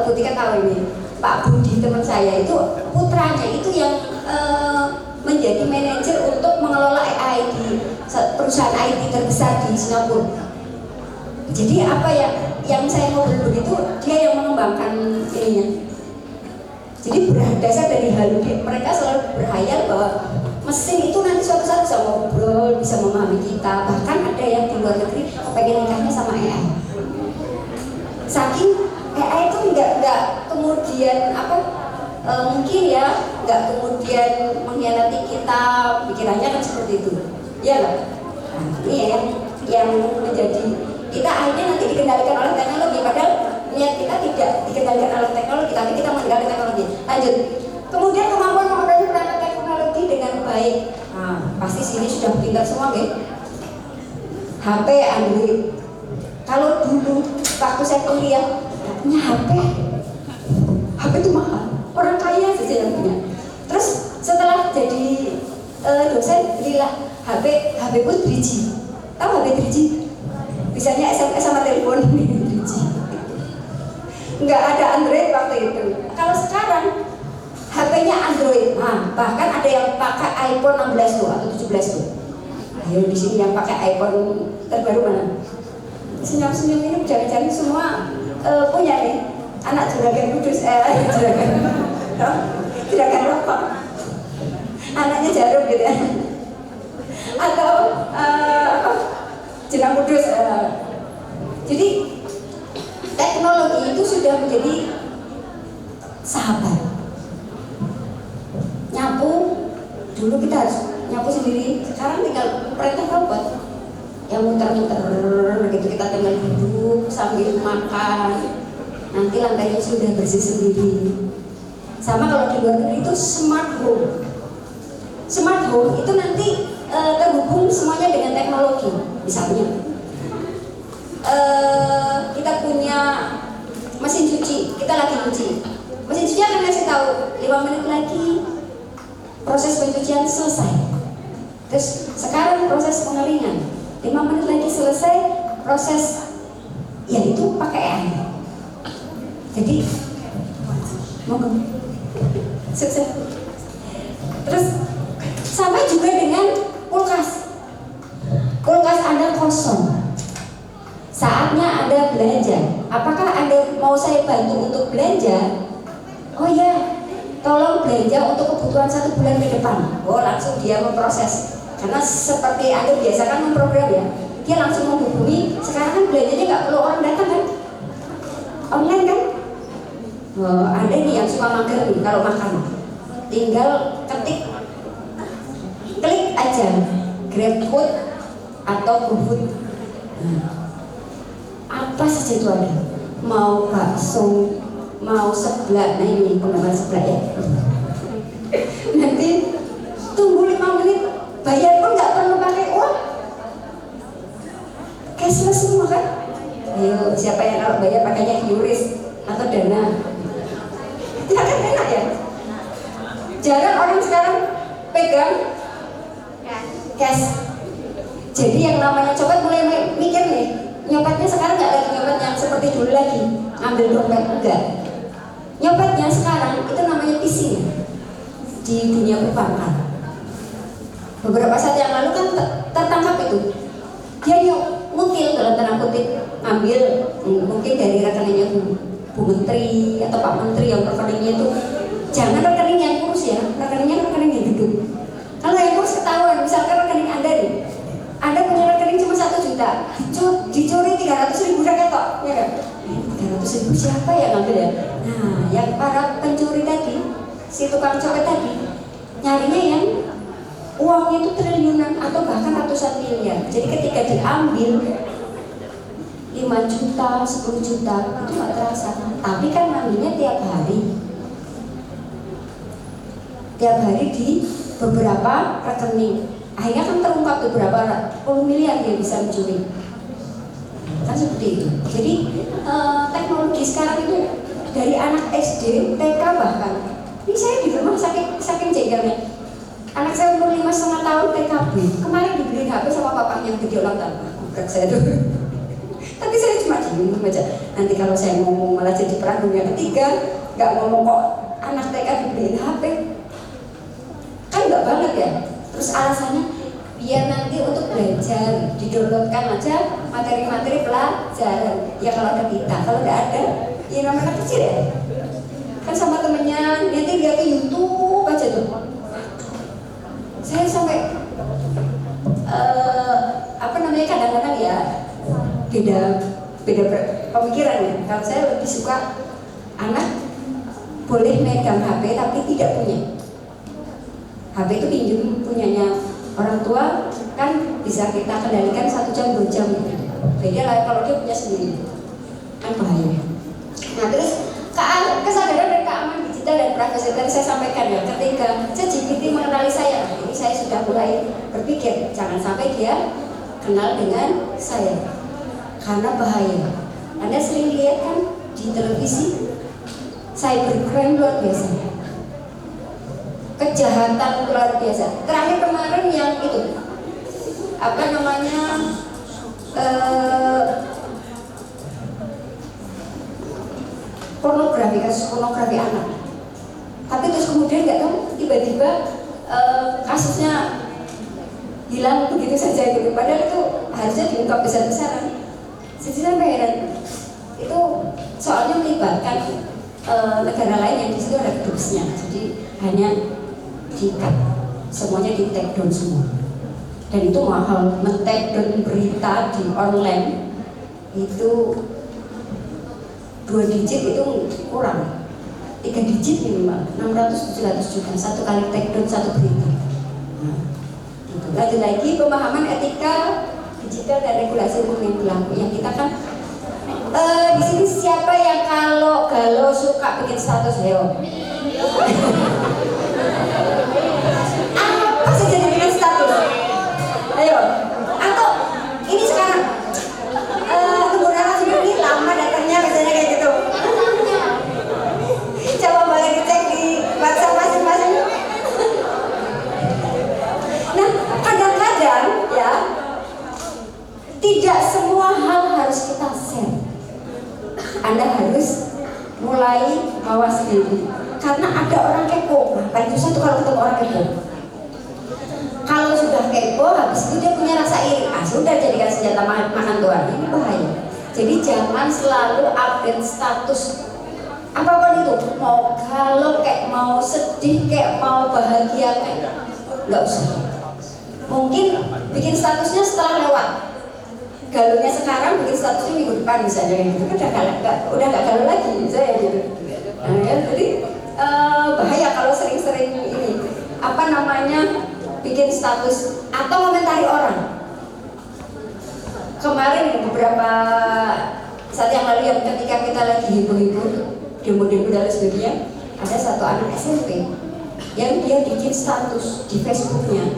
Butika tahu ini, Pak Budi teman saya itu putranya itu yang menjadi manajer untuk mengelola AI di perusahaan IT terbesar di Singapura. Jadi apa yang saya ngobrol itu dia yang mengembangkan ininya. Jadi berdasar dari halu mereka selalu berhayal bahwa mesin itu nanti suatu saat bisa ngobrol, bisa memahami kita. Bahkan ada yang di luar negeri kepengen nikahnya sama AI. Saking AI itu nggak kemudian mungkin ya nggak kemudian mengkhianati kita, pikirannya kan seperti itu, ya nggak? Nah, ini yang menjadi kita akhirnya nanti dikendalikan oleh teknologi, padahal niat kita tidak dikendalikan oleh teknologi, tapi kita mengendalikan teknologi. Lanjut, kemudian kemampuan mengoperasi perangkat teknologi dengan baik. Nah, pasti sini sudah pintar semua, kan? HP Android. Kalau dulu waktu saya kuliah punya HP itu mahal. Orang kaya saja yang punya. Terus setelah jadi dosen belilah HP pun 3G. Tahu HP 3G? Bisanya SMS sama telepon 3G. Nggak ada Android waktu itu. Kalau sekarang HP-nya Android. Nah, bahkan ada yang pakai iPhone 16 loh atau 17 loh. Ayo di sini yang pakai iPhone terbaru mana? Senyum-senyum ini jangan-jangan semua punya nih. Anak juragan kudus, juragan rokok, anaknya Jarum gitu ya, atau jenang kudus. Jadi teknologi itu sudah menjadi sahabat. Nyapu dulu kita harus nyapu sendiri, sekarang tinggal perintah robot yang muter-muter gitu, kita tinggal duduk sambil makan. Nanti lantainya sudah bersih sendiri. Sama kalau di luar negeri itu smart home. Smart home itu nanti terhubung semuanya dengan teknologi. Misalnya kita punya mesin cuci, kita lagi cuci. Mesin cuci akan ngasih tahu 5 menit lagi proses pencucian selesai. Terus sekarang proses pengeringan, 5 menit lagi selesai proses, yaitu pakai AI. Jadi monggo sukses. Terus sampai juga dengan kulkas. Kulkas Anda kosong, saatnya Anda belanja. Apakah Anda mau saya bantu untuk belanja? Oh ya, tolong belanja untuk kebutuhan 1 bulan ke depan. Oh, langsung dia memproses. Karena seperti Anda biasa kan memprogram ya, dia langsung menghubungi. Sekarang kan belanjanya nggak perlu orang datang kan, online kan. Ada nih yang suka mager nih kalau makan. tinggal klik aja GrabFood atau GoFood. Apa saja itu ada, mau bakso, mau seblak. Nah ini penggemar seblak ya. Nanti tunggu 5 menit, bayar pun nggak perlu pakai uang, cashless semua kan. Ayo siapa yang kalau bayar pakainya QRIS atau Dana? Ya kan enak ya. Jarang orang sekarang pegang cash. Jadi yang namanya copet mulai mikir nih, nyopetnya sekarang nggak lagi nyopet yang seperti dulu lagi ambil dompet, enggak. Nyopetnya sekarang itu namanya phishing di dunia perbankan. Beberapa saat yang lalu kan tertangkap itu, dia ngutil dalam tanda kutip, ambil mungkin dari rekeningnya Bu Menteri atau Pak Menteri yang rekeningnya itu, jangan rekening yang kurus ya, rekeningnya rekening yang duduk. Kalau yang kurus ketahuan, misalkan rekening Anda nih, Anda punya rekening cuma 1 juta, dicuri 300.000 ketok, ya kan? 300.000 siapa yang ngambil ya? Nah, yang para pencuri tadi, si tukang copet tadi, nyarinya yang uangnya itu triliunan atau bahkan ratusan miliar. Jadi ketika diambil 5 juta, 10 juta itu nggak terasa. Tapi kan ngambilnya tiap hari di beberapa rekening. Akhirnya kan terungkap beberapa puluh miliar dia bisa mencuri. Kan seperti itu. Jadi teknologi sekarang itu dari anak SD, TK bahkan. Ini saya di rumah saking jengkelnya. Anak saya umur 5,5 tahun TKB. Kemarin dibeliin HP sama papanya yang gede ulang tahun. Bukan saya dulu. Tapi saya cuma diem aja. Nanti kalau saya ngomong malah jadi perang dunia ketiga, nggak ngomong kok anak TK dibeliin HP. Kan nggak banget ya. Terus alasannya biar nanti untuk belajar, didownloadkan aja materi-materi pelajaran. Ya kalau ada kita, kalau nggak ada, ya namanya kecil ya. Kan sama temennya nanti lihat YouTube aja tuh. Saya sampai kadang-kadang ya beda pemikiran ya. Kalau saya lebih suka anak boleh megang HP tapi tidak punya. HP itu pinjam punyanya orang tua kan bisa kita kendalikan 1 jam 2 jam gitu. Beda lah kalau dia punya sendiri, kan bahaya. Nah terus kesadaran dan keamanan digital dan privasi tadi saya sampaikan ya, ketika ChatGPT mengenali saya, ini saya sudah mulai berpikir jangan sampai dia kenal dengan saya karena bahaya. Anda sering lihat kan di televisi cybercrime luar biasa, kejahatan luar biasa. Terakhir kemarin yang itu apa namanya pornografi, kasus pornografi anak. Tapi terus kemudian nggak tahu tiba-tiba kasusnya hilang begitu saja gitu. Padahal itu harusnya diungkap besar-besaran. Jadi saya heran. Itu soalnya melibatkan negara lain yang di situ ada kedubesnya. Jadi hanya di-cut, semuanya di-take down semua. Dan itu mahal, men-take down berita di online itu 2 digit itu kurang, 3 digit minimal, 600-700 juta satu kali take down satu berita. Nah, gitu. Lanjut lagi pemahaman etika digital dan regulasi hukum yang berlaku. Yang kita kan di sini siapa yang kalau galau suka bikin status heo? Apa sih jadi bikin status? Ayo, atau ini sekarang tunggu narasumber ini lama datangnya biasanya kayak gitu. Coba boleh dicek di WhatsApp masing-masing. Nah, kadang-kadang ya tidak semua hal harus kita share. Anda harus mulai mawas diri karena ada orang kepo. Paling susah tuh kalau ketemu orang kepo. Kalau sudah kepo, habis itu dia punya rasa iri. Sudah jadikan senjata makan tuan. Ini bahaya. Jadi jangan selalu update status apapun itu. Mau galau kayak mau sedih kayak mau bahagia kayak nggak usah. Mungkin bikin statusnya setelah lewat. Galunya sekarang bikin statusnya minggu depan misalnya gitu. Udah nggak galau lagi saya gitu. Nah, ya, jadi bahaya kalau sering-sering bikin status atau komentari orang. Kemarin beberapa saat yang lalu yang ketika kita lagi heboh-heboh demo-demo dan sebagainya, ada satu anak SMP yang dia bikin status di Facebooknya,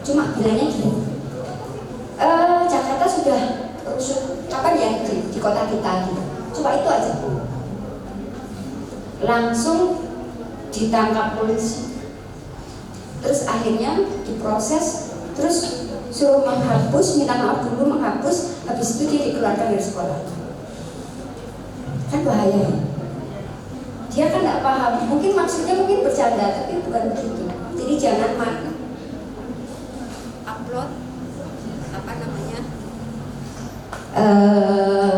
cuma bilangnya gini, Jakarta sudah rusuh kapan ya di kota kita gitu. Cuma itu aja, langsung ditangkap polisi, terus akhirnya diproses, terus suruh menghapus, minta maaf dulu, menghapus, habis itu dia dikeluarkan dari sekolah. Kan bahaya ya. Dia kan nggak paham, mungkin maksudnya mungkin bercanda, tapi bukan begitu. Jadi jangan upload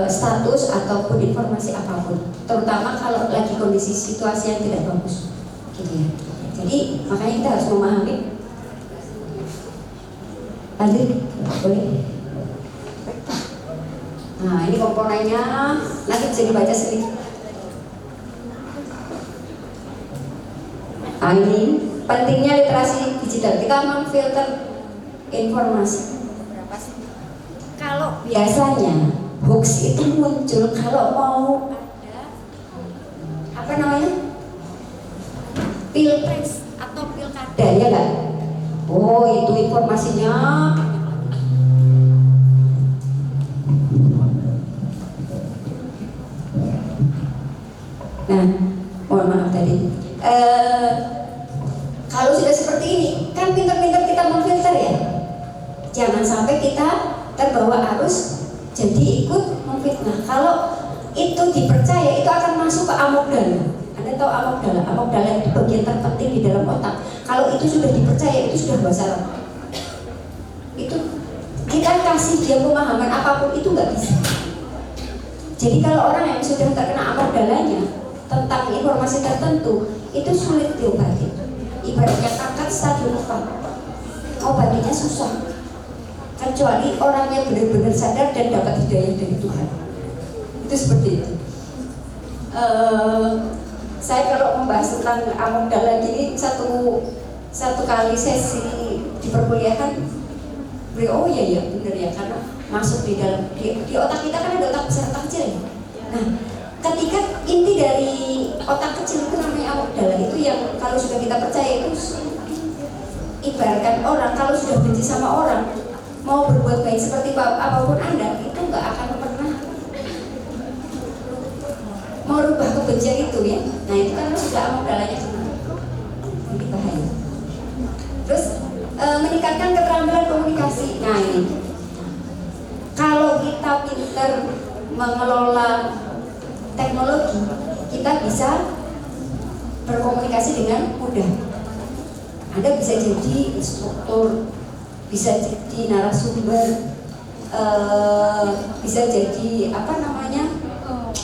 status ataupun informasi apapun, terutama kalau lagi kondisi situasi yang tidak bagus, gitu ya. Jadi makanya kita harus memahami. Lanjut, boleh. Nah ini komponennya, nanti bisa dibaca sedikit. Nah, ini pentingnya literasi digital. Kita memfilter informasi. Kalau biasanya hoax itu muncul kalau mau ada pilpres atau pilkada, ya kan? Oh itu informasinya nah, mohon maaf tadi. Kalau sudah seperti ini, kan pintar-pintar kita memfilter ya. Jangan sampai kita terbawa arus jadi ikut memfitnah. Kalau itu dipercaya, itu akan masuk ke amogdala. Anda tahu amogdala? Amogdala itu bagian terpenting di dalam otak. Kalau itu sudah dipercaya, itu sudah masalah. Itu kita kasih dia pemahaman apapun itu nggak bisa. Jadi kalau orang yang sudah terkena amogdalanya tentang informasi tertentu, itu sulit diobati. Ibaratnya kanker stadium 4, obatinya susah, kecuali orangnya benar-benar sadar dan dapat hidayah dari Tuhan. Itu seperti itu. Saya kalau membahas tentang amogdala gini, satu kali sesi di perkuliahan, oh iya benar ya, karena masuk di dalam di otak kita kan ada otak besar, otak kecil ya. Nah, ketika inti dari otak kecil itu namanya amogdala, itu yang kalau sudah kita percaya itu ibaratkan orang kalau sudah benci sama orang, mau berbuat baik seperti apapun Anda, itu nggak akan pernah mau rubah kebencian itu ya. Nah itu kan sudah amogdalanya kena, ini bahaya. Terus meningkatkan keterampilan komunikasi. Nah ini kalau kita pintar mengelola teknologi, kita bisa berkomunikasi dengan mudah. Anda bisa jadi instruktur, bisa jadi narasumber, bisa jadi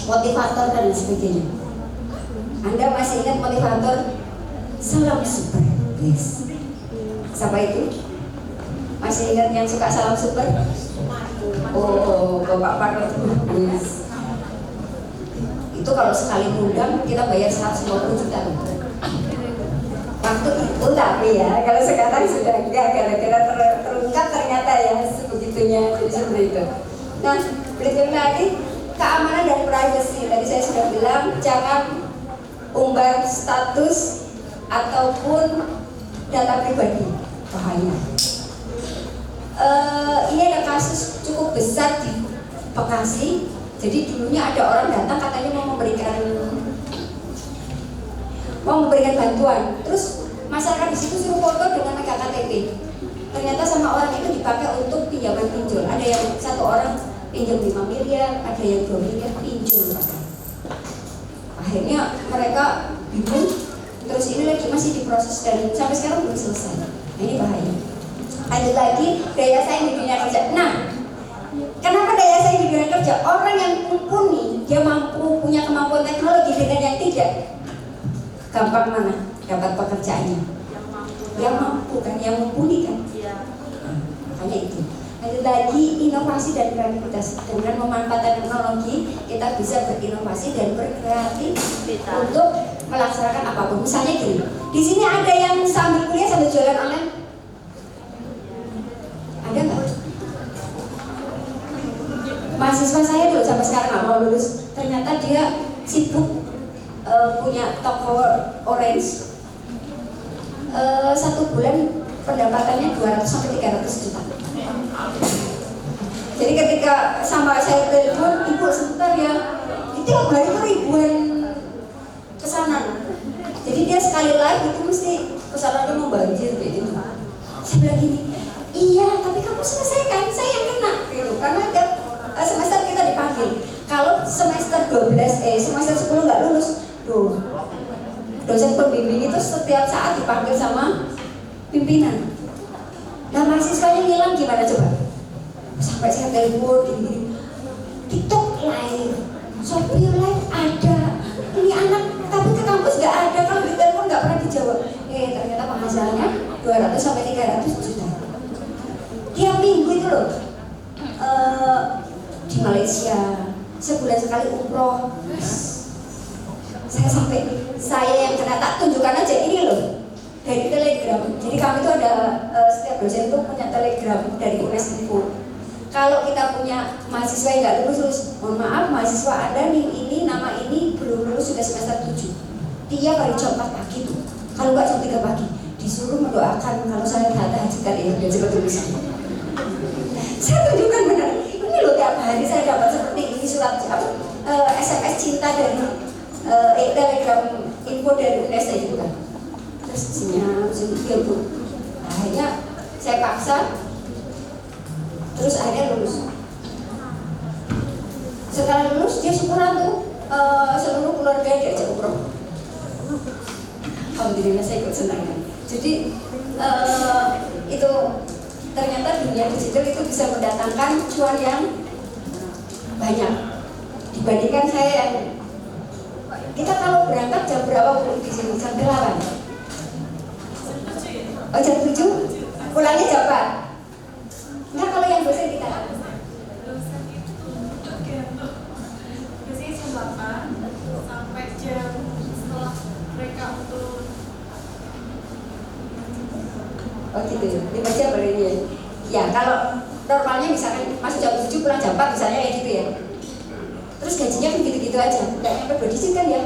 motivator dan sebagainya. Anda masih ingat motivator Salam Super? Yes. Siapa itu? Masih ingat yang suka Salam Super? Oh, Bapak Parno. Yes. Itu kalau sekali ngundang kita bayar 150 juta. Waktu itu tapi ya, kalau sekarang sudah enggak, gara-gara terungkap ternyata ya sebegitunya, jadi seperti itu. Nah, berikutnya lagi keamanan dan privacy. Tadi saya sudah bilang jangan umbar status ataupun data pribadi, bahaya. Ini ada kasus cukup besar di Bekasi. Jadi dulunya ada orang datang katanya mau memberikan bantuan. Terus masyarakat di situ suruh foto dengan megang KTP. Ternyata sama orang itu dipakai untuk pinjaman pinjol. Ada yang satu orang pinjam 5 miliar, ada yang 2 miliar pinjol. Akhirnya mereka bingung. Terus ini lagi masih diproses dan sampai sekarang belum selesai. Nah, ini bahaya. Lanjut lagi, daya saing di dunia kerja. Nah, kenapa daya saing di dunia kerja? Orang yang mumpuni, dia mampu punya kemampuan teknologi dengan yang tidak. Gampang mana dapat pekerjaannya? Yang mampu kan, yang mumpuni kan? Makanya itu. Lanjut lagi, inovasi dan kreativitas. Dengan memanfaatkan teknologi, kita bisa berinovasi dan berkreatif untuk melaksanakan apapun. Misalnya gini, di sini ada yang sambil kuliah sambil jualan online? Ada nggak? Mahasiswa saya dulu sampai sekarang nggak mau lulus. Ternyata dia sibuk punya toko orange. 1 bulan pendapatannya 200 sampai 300 juta. Jadi ketika sama saya telepon, ibu sebentar ya, tiap hari itu ribuan pesanan. Jadi dia sekali live itu mesti pesanannya membanjir kayak gitu. Saya bilang gini, iya tapi kamu selesaikan, saya yang kena gitu. Karena ada semester kita dipanggil. Kalau semester 12, semester 10 nggak lulus, tuh dosen pembimbing itu setiap saat dipanggil sama pimpinan. Nah mahasiswanya ngilang gimana coba? Sampai saya telepon gini, TikTok live, Shopee live ada. Ini anak tapi ke kampus nggak ada, kalau di telepon nggak pernah dijawab. Ternyata penghasilannya 200 sampai 300 juta. Tiap minggu itu loh di Malaysia, sebulan sekali umroh. Saya yang kena, tak tunjukkan aja ini loh dari Telegram. Jadi kami itu ada setiap dosen itu punya Telegram dari UNESCO. Kalau kita punya mahasiswa yang nggak lulus, mohon maaf mahasiswa Anda nih ini nama ini belum lulus sudah semester 7. Tiap hari jam 4 pagi tuh, kalau nggak jam 3 pagi disuruh mendoakan kalau saya tahajudkan ya biar cepat lulus. Saya tunjukkan benar. Ini loh tiap hari saya dapat seperti ini surat SMS cinta dari Telegram info dari UNESCO itu kan. Terus senyum gitu. Akhirnya saya paksa. Terus akhirnya lulus. Setelah lulus dia syukuran tuh seluruh keluarga diajak umroh. Alhamdulillah saya ikut senang. Jadi itu ternyata dunia digital itu bisa mendatangkan cuan yang banyak dibandingkan saya yang kita kalau berangkat jam berapa di sini? Jam 8. Oh jam 7? Pulangnya jam 4? Enggak, kalau yang dosen kita Dosen itu biasanya jam 8 sampai jam setelah mereka untuk oh gitu, 5 jam berarti ya. Ya kalau normalnya misalkan masuk jam 7 pulang jam 4 misalnya kayak gitu ya. Terus gajinya kan gitu-gitu aja, nggak nyampe 2 digit kan ya.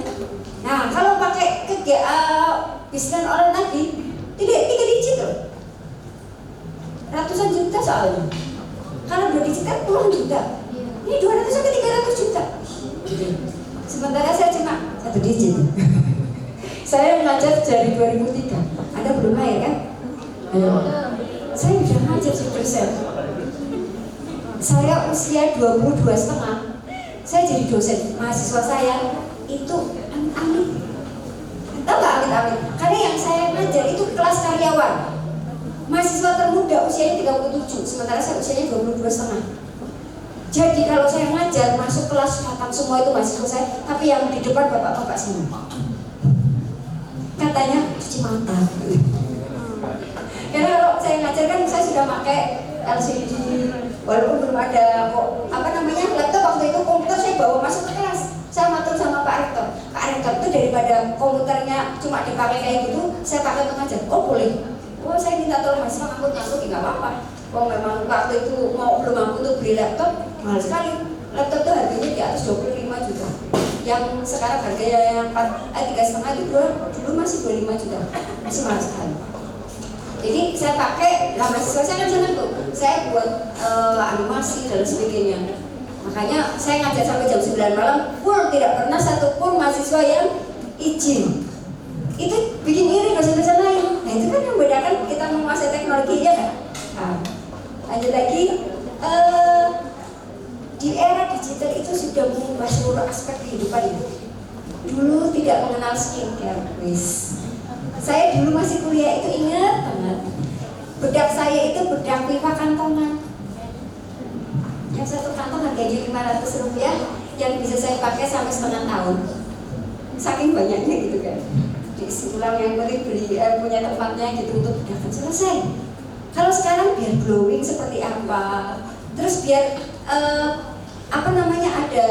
Nah kalau pakai bisnis orang tadi, 3 digit loh, ratusan juta soalnya. Kalau 2 digit kan puluhan juta. Ini 200 sampai 300 juta. Sementara saya cuma 1 digit. Saya mengajar dari 2003. Anda belum lahir kan? Saya udah ngajar dosen. Saya usia 22,5. Saya jadi dosen, mahasiswa saya itu amit-amit. Tahu nggak amit-amit? Karena yang saya ngajar itu kelas karyawan. Mahasiswa termuda usianya 37, sementara saya usianya 22,5. Jadi kalau saya ngajar masuk kelas datang semua itu mahasiswa saya, tapi yang di depan bapak-bapak semua. Katanya cuci mata. Karena kalau saya ngajar kan saya sudah pakai LCD, walaupun belum ada laptop waktu itu komputer saya bawa masuk ke kelas. Saya matur sama Pak Rektor. Pak Rektor itu daripada komputernya cuma dipakai kayak gitu, saya pakai untuk ngajar. Oh boleh. Oh saya minta tolong mahasiswa ngangkut nggak apa-apa. Oh memang waktu itu belum mampu untuk beli laptop, mahal sekali. Laptop itu harganya di atas 25 juta. Yang sekarang harganya yang 3,5 itu dulu masih 25 juta. Masih mahal sekali. Jadi saya pakai, mahasiswa saya kan senang tuh. Saya buat animasi dan sebagainya. Makanya saya ngajar sampai jam 9 malam full, tidak pernah satupun mahasiswa yang izin. Itu bikin iri dosen-dosen lain. Nah itu kan yang membedakan kita menguasai teknologi ya kan. Nah, lanjut lagi, di era digital itu sudah mengubah seluruh aspek kehidupan itu. Dulu tidak mengenal skincare, saya dulu masih kuliah itu ingat banget. Bedak saya itu bedak pipa kantongan. Yang satu kantong harganya Rp500, yang bisa saya pakai sampai setengah tahun. Saking banyaknya gitu kan. Diisi ulang, yang penting beli punya tempatnya gitu untuk bedakan selesai. Kalau sekarang biar glowing seperti apa, terus biar ada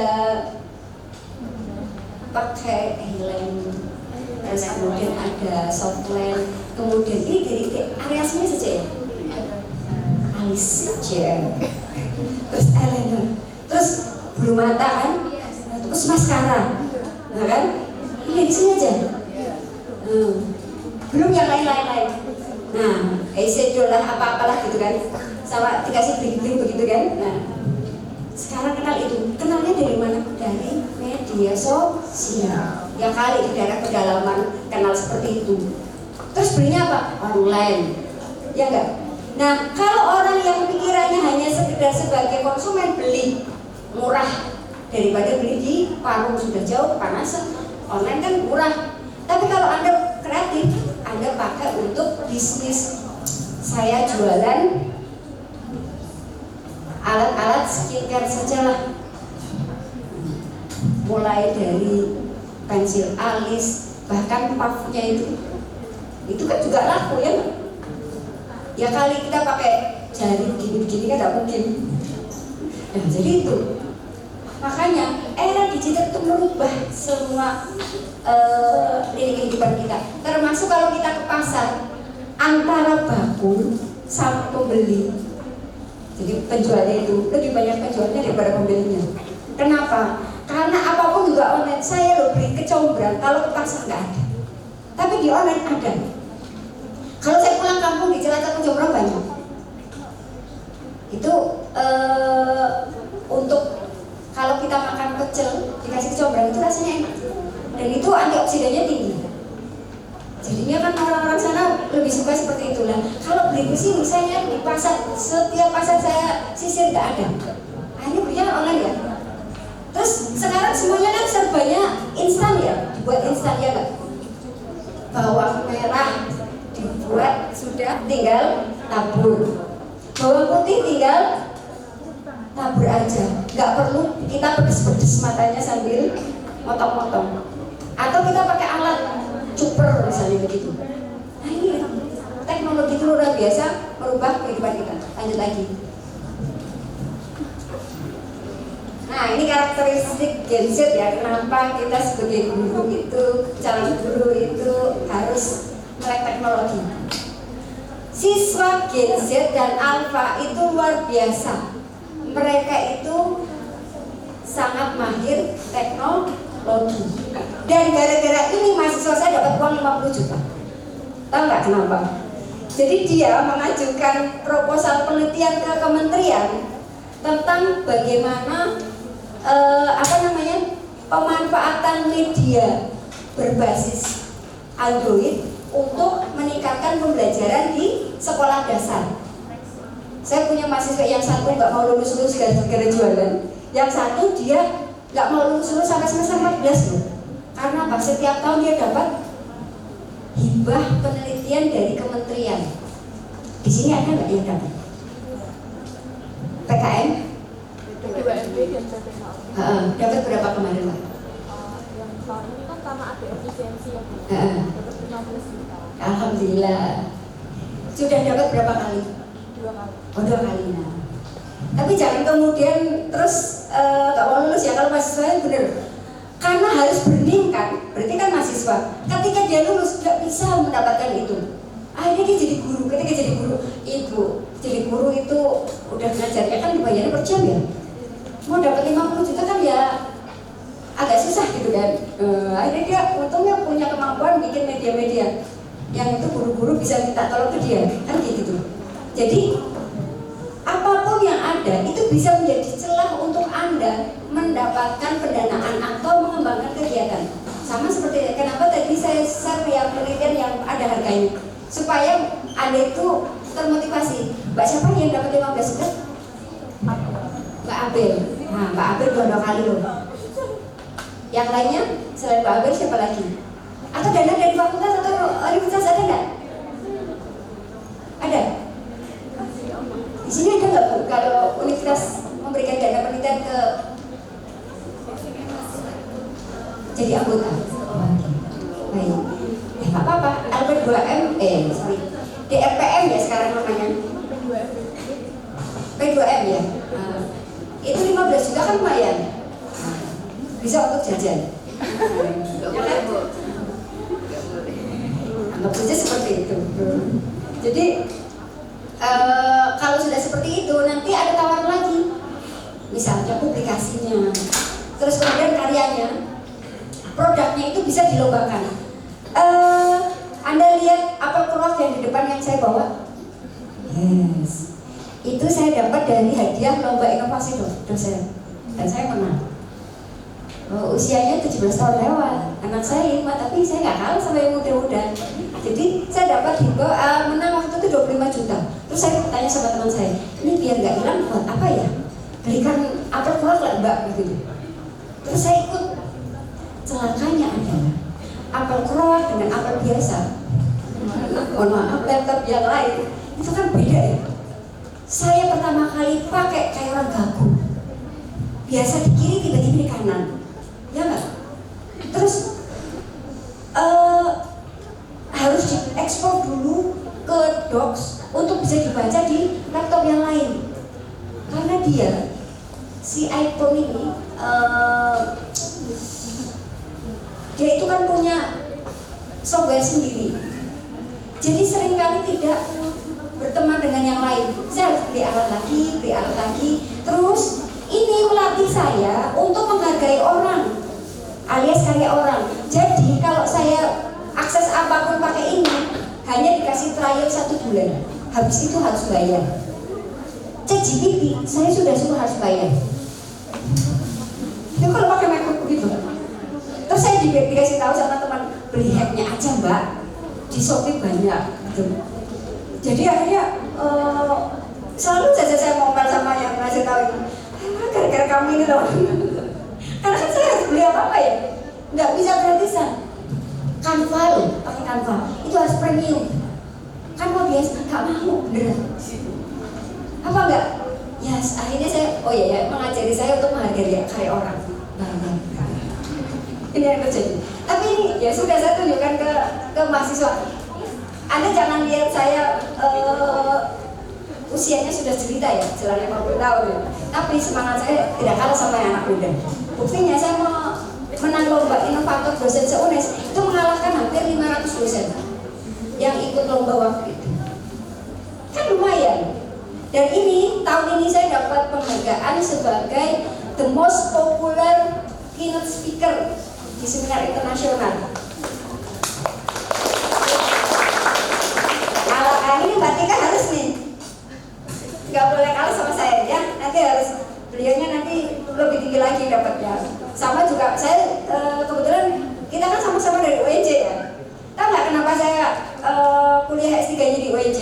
pakai eyeliner terus kemudian ada Southland, kemudian ini dari area sini saja ya, Alicia, terus eyeliner, terus bulu mata kan, terus maskara, nah kan, ini di sini aja, belum yang lain-lain. Nah, eyeshadow lah apa-apalah gitu kan, sama dikasih bling-bling begitu kan. Nah, sekarang kenal itu, kenalnya dari mana? Dari media sosial. Ya kali di daerah pedalaman kenal seperti itu. Terus belinya apa? Online, ya enggak? Nah, kalau orang yang pikirannya hanya sekedar sebagai konsumen, beli murah daripada beli di warung, sudah jauh kepanasan. Online kan murah. Tapi kalau Anda kreatif, Anda pakai untuk bisnis. Saya jualan alat-alat skincare saja lah, mulai dari pensil alis, bahkan puffnya itu kan juga laku ya. Ya kali kita pakai jari begini-begini kan tidak mungkin. Nah, jadi itu makanya era digital itu merubah semua lini kehidupan kita, termasuk kalau kita ke pasar, antara bakul sama pembeli. Jadi penjualnya itu lebih banyak penjualnya daripada pembelinya. Kenapa? Karena apapun juga online. Saya loh beli kecombrang, kalau ke pasar nggak ada, tapi di online ada. Kalau saya pulang kampung di Cilacap kecombrang banyak. Itu untuk kalau kita makan pecel dikasih kecombrang itu rasanya enak, dan itu antioksidannya tinggi. Jadinya kan orang-orang sana lebih suka seperti itulah. Kalau beli ke sini, saya di pasar, setiap pasar saya sisir nggak ada. Akhirnya belinya online ya. Terus sekarang semuanya kan serbanya instan ya, dibuat instan ya nggak? Bawang merah dibuat sudah tinggal tabur, bawang putih tinggal tabur aja, nggak perlu kita pedes-pedes matanya sambil motong-motong. Atau kita pakai alat cuper misalnya begitu. Nah ini teknologi itu luar biasa merubah kehidupan kita. Lanjut lagi. Nah ini karakteristik Gen Z ya. Kenapa kita sebagai guru itu, calon guru itu harus melek teknologi. Siswa Gen Z dan Alpha itu luar biasa. Mereka itu sangat mahir teknologi. Dan gara-gara ini mahasiswa saya dapat uang 50 juta. Tahu nggak kenapa? Jadi dia mengajukan proposal penelitian ke kementerian tentang bagaimana pemanfaatan media berbasis Android untuk meningkatkan pembelajaran di sekolah dasar. Saya punya mahasiswa yang satu nggak mau lulus gara-gara jualan, yang satu dia nggak mau lulus sampai semester 14 loh. Karena apa? Setiap tahun dia dapat hibah penelitian dari kementerian. Di sini ada nggak yang dapat? PKM? PKMB dan PPKM. Dapat berapa kemarin Pak? Yang tahun ini kan karena ada efisiensi ya Bu. Dapat 15 juta. Alhamdulillah. Sudah dapat berapa kali? 2 kali. Oh 2 kali. Nah. Tapi jangan kemudian terus nggak mau lulus ya kalau mahasiswa bener. Karena harus meningkat, berarti kan mahasiswa. Ketika dia lulus nggak bisa mendapatkan itu. Akhirnya dia jadi guru. Ketika jadi guru, jadi guru itu udah ngajarnya kan dibayarnya per jam ya. Mau dapat 50 juta kan ya agak susah gitu kan. Akhirnya dia untungnya punya kemampuan bikin media-media yang itu guru-guru bisa minta tolong ke dia kan gitu. Jadi apapun yang ada itu bisa menjadi celah untuk Anda mendapatkan pendanaan atau mengembangkan kegiatan. Sama seperti kenapa tadi saya share yang penelitian yang ada harganya, supaya Anda itu termotivasi. Mbak siapa yang dapat 15 juta? Mbak Abel. Nah, Mbak Abel 2 kali loh. Yang lainnya selain Mbak Abel siapa lagi? Atau dana dari fakultas atau universitas ada nggak? Ada? Di sini ada nggak Bu? Kalau universitas memberikan dana penelitian ke jadi anggota? Baik. Nggak apa-apa. Albert 2M, DRPM ya sekarang namanya. P2M ya. Itu 15 juta kan lumayan. Bisa untuk jajan. Jadi seperti itu. Jadi kalau sudah seperti itu nanti ada tawaran lagi, misalnya publikasinya, terus kemudian karyanya, produknya itu bisa dilombakan. Anda lihat apel keluar yang di depan yang saya bawa? Yes, itu saya dapat dari hadiah lomba inovasi dosen dan saya menang. Usianya 17 tahun lewat, anak saya 5, tapi saya nggak kalah sama yang muda-muda. Jadi saya dapat menang waktu itu 25 juta. Terus saya tanya sama teman saya, ini biar nggak hilang buat apa ya? Belikan apel keluar lah mbak gitu. Terus saya ikut. Celakanya adalah apel keluar dengan apel biasa, mohon maaf, laptop yang lain itu kan beda ya. Saya pertama kali pakai kayak orang gagu, biasa di kiri tiba-tiba di kanan, ya nggak? Terus harus diekspor dulu ke docs untuk bisa dibaca di laptop yang lain, karena dia si iPhone ini dia itu kan punya software sendiri, jadi seringkali tidak berteman dengan yang lain. Saya harus beli alat lagi, terus ini melatih saya untuk menghargai orang alias karya orang. Jadi kalau saya akses apapun pakai ini hanya dikasih trial 1 bulan, habis itu harus bayar. ChatGPT saya sudah suruh harus bayar. Itu kalau pakai MacBook begitu. Terus saya dikasih tahu sama teman, beli hacknya aja mbak, di Shopee banyak gitu. Jadi akhirnya selalu saja saya ngomel sama yang ngasih tahu ini, gara-gara kamu ini loh. Karena kan saya harus beli apa ya, nggak bisa gratisan. Canva loh, pakai Canva itu harus premium. Canva biasa nggak mau, beneran. Apa enggak? Ya akhirnya saya, mengajari saya untuk menghargai karya orang. Banyak. Ini yang terjadi. Tapi ini ya sudah saya tunjukkan ke mahasiswa. Anda jangan lihat saya usianya sudah cerita ya, jalan 50 tahun ya. Tapi semangat saya tidak kalah sama yang anak muda. Buktinya saya menang lomba inovator dosen se-UNES itu mengalahkan hampir 500 dosen yang ikut lomba waktu itu. Kan lumayan. Dan ini tahun ini saya dapat penghargaan sebagai the most popular keynote speaker di seminar internasional. Kalau ini Mbak Tika harus nih, nggak boleh kalah sama saya ya. Nanti harus beliaunya nanti lebih tinggi lagi dapatnya. Sama juga saya kebetulan kita kan sama-sama dari UNJ ya. Tahu nggak kenapa saya kuliah S3-nya di UNJ?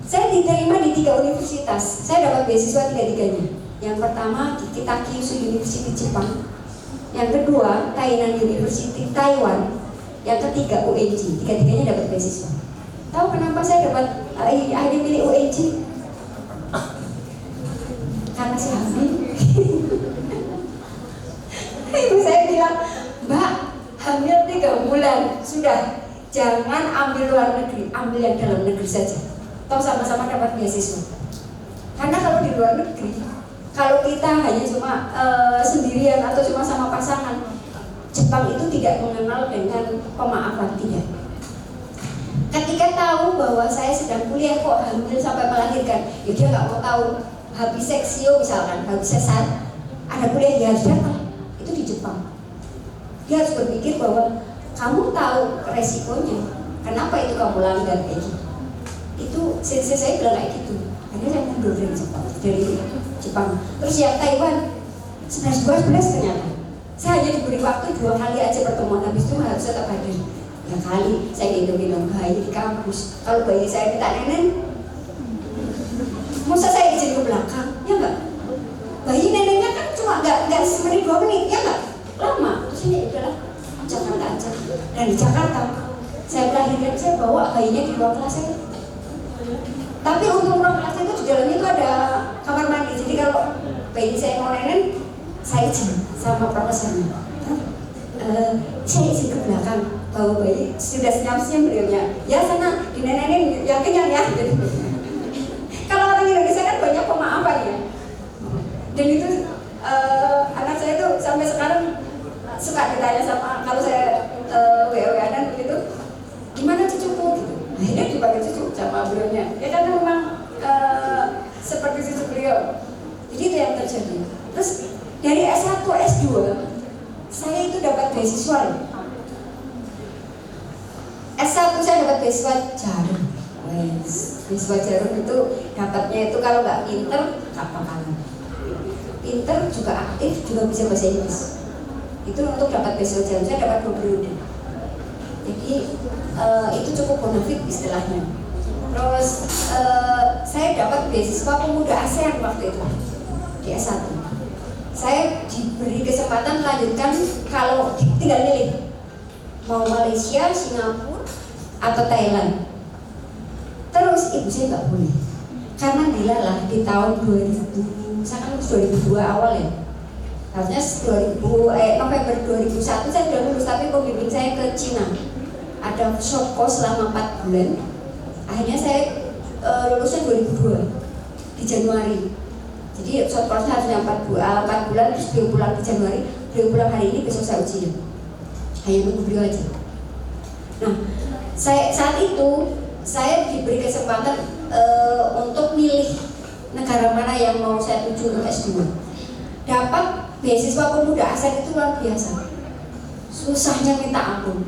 Saya diterima di 3 universitas. Saya dapat beasiswa 3-tiganya. Yang pertama Kita Kyushu University Jepang. Yang kedua Tainan University Taiwan. Yang ketiga UNJ. 3-tiganya dapat beasiswa. Tahu kenapa saya dapat akhirnya milih UNJ? Karena saya hamil. Ibu saya bilang, Mbak, hamil 3 bulan. Sudah, jangan ambil luar negeri, ambil yang dalam negeri saja. Atau sama-sama dapat beasiswa. Karena kalau di luar negeri, kalau kita hanya cuma sendirian atau cuma sama pasangan, Jepang itu tidak mengenal dengan pemaafan, tidak. Ketika tahu bahwa saya sedang kuliah kok hamil sampai melahirkan, ya dia nggak mau tahu. Habis seksio misalkan, habis sesar, ada kuliah dia harus datang. Itu di Jepang. Dia harus berpikir bahwa kamu tahu resikonya, kenapa itu kamu langgar kayak gitu. Itu sensei saya bilang kayak gitu. Akhirnya saya mundur dari Jepang. Terus yang Taiwan 11-12 ternyata. Saya hanya diberi waktu 2 kali aja pertemuan, habis itu harus tetap hadir. Ya kali saya gendong-gendong bayi di kampus. Kalau bayi saya minta nenek, masa saya izin ke belakang? Ya enggak. Bayi neneknya kan cuma enggak semenit 2 menit, ya enggak? Lama. Terus ini udahlah Jakarta aja. Dan di Jakarta saya melahirkan, saya bawa bayinya di ruang kelas saya. Tapi untuk ruang kelas itu di dalamnya itu ada kamar mandi. Jadi kalau bayi saya mau nenek, saya izin sama profesornya. Saya izin ke belakang bawa bayi. Sudah senyum-senyum beliaunya. Ya sana dinenenin yang kenyang ya. Kalau orang Indonesia kan banyak pemaafan ya. Dan itu anak saya tuh sampai sekarang suka ditanya sama kalau saya WA-WA dan begitu, gimana cucuku dipanggil cucu sama beliaunya. Ya karena memang seperti cucu beliau. Jadi itu yang terjadi. Terus dari S1, S2 saya itu dapat beasiswa. S1 saya dapat beasiswa Jarum. Beasiswa Jarum itu dapatnya itu kalau nggak pinter nggak bakalan. Pinter juga aktif juga bisa bahasa Inggris. Itu untuk dapat beasiswa Jarum saya dapat 2 periode. Jadi itu cukup bonafit istilahnya. Terus saya dapat beasiswa pemuda ASEAN waktu itu di S1. Saya diberi kesempatan melanjutkan kalau tinggal milih mau Malaysia, Singapura atau Thailand. Terus ibu saya nggak boleh karena dilalah di tahun 2000, saya kan 2002 awal ya. Harusnya November 2001 saya sudah lulus, tapi pembimbing saya ke Cina. Ada short course selama 4 bulan. Akhirnya saya lulusnya 2002 di Januari. Jadi short course harusnya 4 bulan, terus beliau pulang di Januari. Beliau pulang hari ini, besok saya ujian. Hanya nunggu beliau aja. Nah, saat itu saya diberi kesempatan untuk milih negara mana yang mau saya tuju untuk S2. Dapat beasiswa pemuda ASEAN itu luar biasa. Susahnya minta ampun.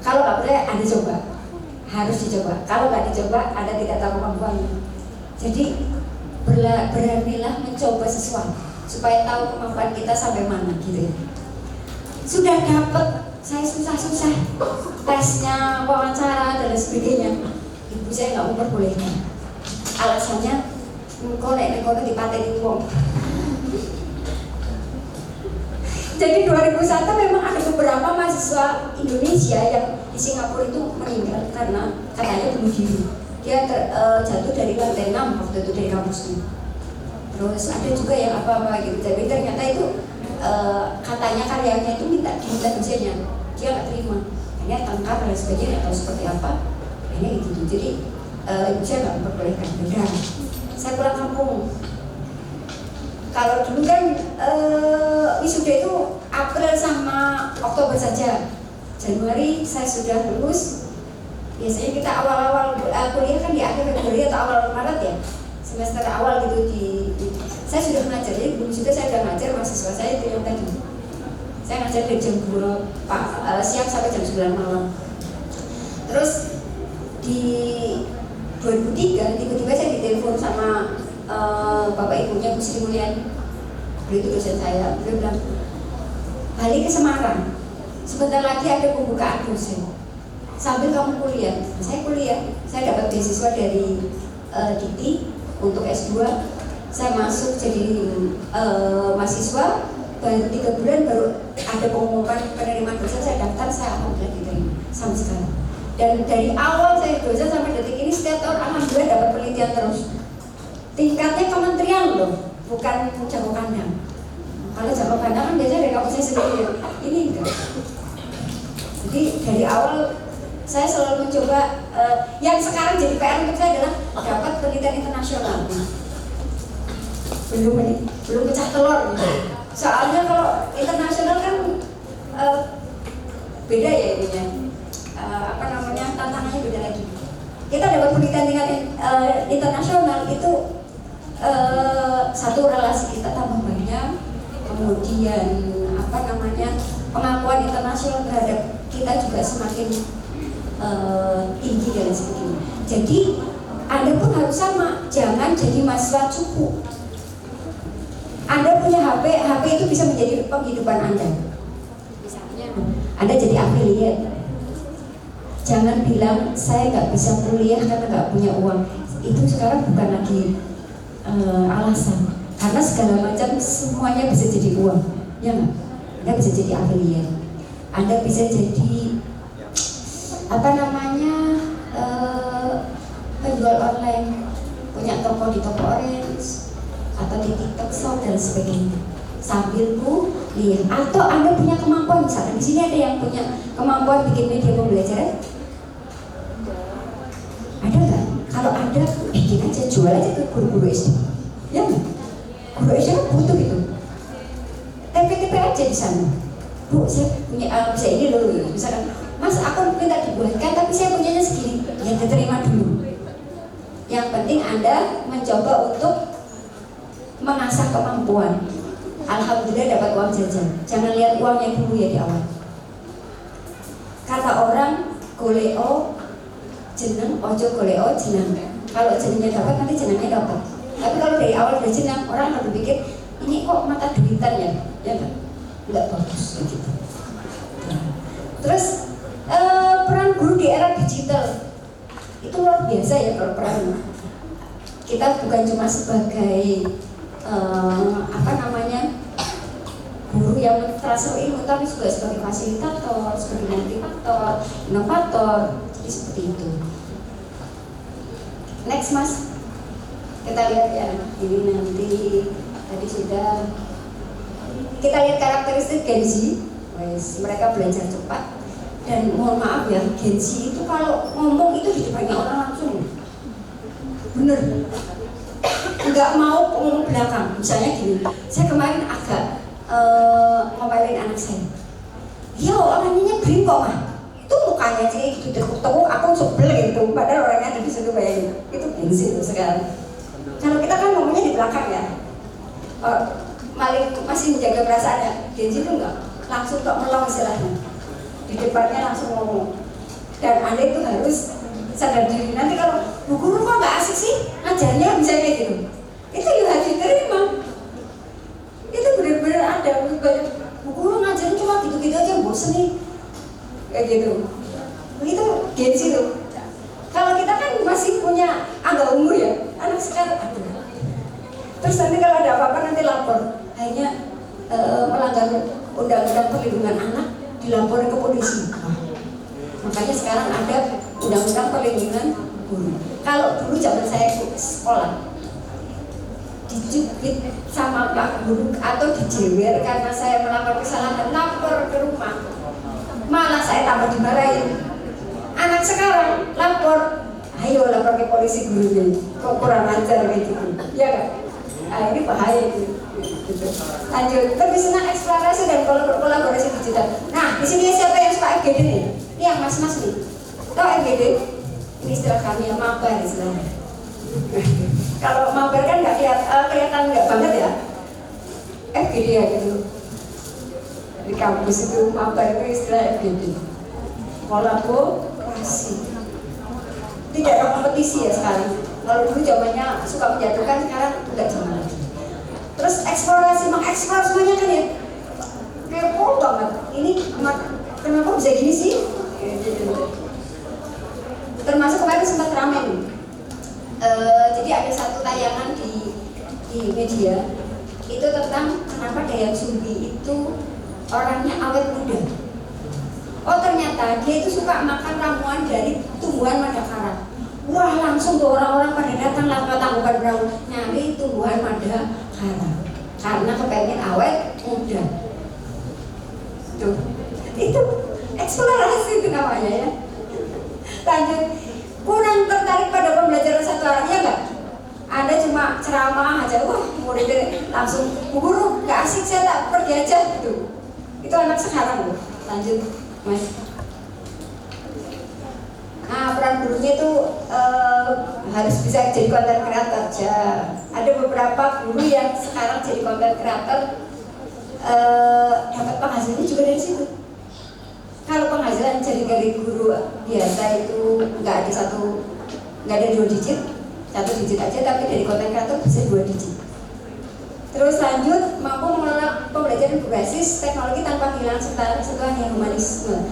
Kalau nggak boleh, Anda coba. Harus dicoba. Kalau nggak dicoba, Anda tidak tahu kemampuannya. Jadi beranilah mencoba sesuatu supaya tahu kemampuan kita sampai mana gitu ya. Sudah dapat, saya susah-susah tesnya, wawancara dan sebagainya. Ibu saya nggak memperbolehkan. Alasannya, kok nek dipateni wong. Jadi 2001 memang ada beberapa mahasiswa Indonesia yang di Singapura itu meninggal karena katanya bunuh diri. Dia jatuh dari lantai 6 waktu itu dari kampusnya. Terus ada juga yang apa-apa gitu. Tapi ternyata itu katanya karyanya itu minta dosennya, dia nggak terima. Hanya tangkap dan sebagainya atau seperti apa. Ini gitu. Jadi ibu saya nggak memperbolehkan. Udah, saya pulang kampung. Kalau dulu kan wisuda itu April sama Oktober saja. Januari saya sudah lulus. Biasanya kita awal-awal kuliah kan di akhir Februari atau awal Maret ya. Semester awal gitu saya sudah mengajar. Jadi belum juga saya sudah mengajar mahasiswa saya itu yang tadi. Saya ngajar dari jam 2 siang sampai jam 9 malam. Terus di 2003 tiba-tiba saya ditelepon sama bapak ibunya Bu Sri Mulyani, beliau itu dosen saya. Beliau bilang balik ke Semarang, sebentar lagi ada pembukaan dosen sambil kamu kuliah. Saya kuliah, saya dapat beasiswa dari DITI untuk S2. Saya masuk jadi mahasiswa, baru 3 bulan baru ada pengumuman penerimaan dosen. Saya daftar, saya alhamdulillah diterima sampai sekarang. Dan dari awal saya dosen sampai detik ini setiap tahun alhamdulillah dapat penelitian terus. Tingkatnya kementerian loh, bukan jago kandang. Kalau jago kandang kan biasanya dari kampus saya sendiri. Ini enggak. Jadi dari awal saya selalu mencoba. Yang sekarang jadi PR untuk saya adalah dapat penelitian internasional. Belum pecah telur. Soalnya kalau internasional kan beda ya ininya. Tantangannya beda lagi. Kita dapat penelitian tingkat internasional itu satu relasi kita tambah banyak, kemudian pengakuan internasional terhadap kita juga semakin tinggi dan sebagainya. Jadi Anda pun harus sama, jangan jadi mahasiswa cupu. Anda punya HP itu bisa menjadi penghidupan Anda. Misalnya Anda jadi affiliate. Jangan bilang saya nggak bisa kuliah karena nggak punya uang. Itu sekarang bukan lagi alasan, karena segala macam semuanya bisa jadi uang, ya nggak? Anda bisa jadi affiliate, Anda bisa jadi penjual online, punya toko di toko Orange atau di TikTok Shop dan sebagainya. Sambil kuliah, atau Anda punya kemampuan, misalnya di sini ada yang punya kemampuan bikin media pembelajaran, ada nggak? Kalau ada, bikin aja, jual aja ke guru-guru SD. Ya nggak? Guru SD kan butuh itu. TP aja di sana. Bu, saya punya bisa ini loh, misalkan Mas aku minta dibuatkan tapi saya punyanya segini, ya diterima dulu. Yang penting Anda mencoba untuk mengasah kemampuan. Alhamdulillah dapat uang jajan. Jangan lihat uangnya dulu ya di awal. Kata orang goleo jeneng, ojo goleo jeneng. Kalau jenengnya dapat nanti jenengnya dapat. Tapi kalau dari awal udah jeneng, orang akan berpikir ini kok mata duitan ya, ya kan? Nggak bagus gitu. Terus peran guru di era digital itu luar biasa ya kalau peran. Kita bukan cuma sebagai guru yang transfer ilmu, tapi juga sebagai fasilitator, sebagai motivator, inovator, jadi seperti itu. Next mas, kita lihat ya, ini nanti tadi sudah kita lihat karakteristik Gen Z. Mereka belajar cepat dan mohon maaf ya, Gen Z itu kalau ngomong itu di depannya orang langsung bener, nggak mau ngomong belakang. Misalnya gini, saya kemarin agak ngomelin anak saya, ya orangnya nyebelin kok mah, itu mukanya sih gitu tekuk-tekuk, aku sebel gitu, padahal orangnya ada di situ bayangin, itu Gen Z itu sekarang. Kalau kita kan ngomongnya di belakang ya, masih menjaga perasaannya. Gen Z itu enggak, langsung kok melong istilahnya, di depannya langsung ngomong. Dan Anda itu harus sadar diri. Nanti kalau bu guru kok nggak asik sih ngajarnya, misalnya kayak gitu, itu juga harus diterima. Itu benar-benar ada banyak bu guru ngajarin cuma gitu-gitu aja, bosen nih kayak gitu. Itu Gen Z tuh. Kalau kita kan masih punya agak umur ya, anak sekarang aduh. Terus nanti kalau ada apa-apa nanti lapor, hanya melanggar undang-undang perlindungan anak dilaporin ke polisi. Makanya sekarang ada undang-undang perlindungan guru. Kalau dulu zaman saya sekolah dicubit sama pak guru atau dijewer karena saya melakukan kesalahan, lapor ke rumah, malah saya tambah dimarahin. Anak sekarang lapor, ayo lapor ke polisi gurunya, kok kurang ajar gitu, ya kan? Nah, ini bahaya gitu. Lanjut, lebih senang eksplorasi dan kolaborasi digital. Nah, di sini siapa yang suka FGD nih? Ini yang mas-mas nih. Tahu FGD? Ini istilah kami yang mabar istilahnya. Kalau mabar kan nggak kelihatan nggak banget ya. FGD ya gitu. Di kampus itu mabar itu istilah FGD. Kolaborasi. Tidak ada kompetisi ya sekarang. Kalau dulu zamannya suka menjatuhkan, sekarang tidak zaman lagi. Terus eksplorasi, mengeksplor semuanya kan ya, kepo banget. Ini kenapa bisa gini sih? Termasuk kemarin sempat ramai nih. Jadi ada satu tayangan di media itu tentang kenapa Dayang Sumbi itu orangnya awet muda. Oh ternyata dia itu suka makan ramuan dari tumbuhan Madakara. Wah langsung tuh orang-orang pada datang lah ke tanggupan perahu nyari tumbuhan Madakara karena kepengen awet muda. Tuh, itu eksplorasi itu namanya ya. Lanjut, kurang tertarik pada pembelajaran satu arah ya nggak? Anda cuma ceramah aja, wah muridnya langsung bu guru nggak asik saya tak pergi aja gitu. Itu anak sekarang loh. Lanjut, mas. Nah, peran gurunya itu harus bisa jadi konten kreator ya. Ada beberapa guru yang sekarang jadi konten kreator dapat penghasilannya juga dari situ. Kalau penghasilan jadi dari guru biasa itu nggak ada 2 digit, 1 digit aja, tapi dari konten kreator bisa 2 digit. Terus lanjut, mampu mengelola pembelajaran berbasis teknologi tanpa kehilangan sentuhan humanisme.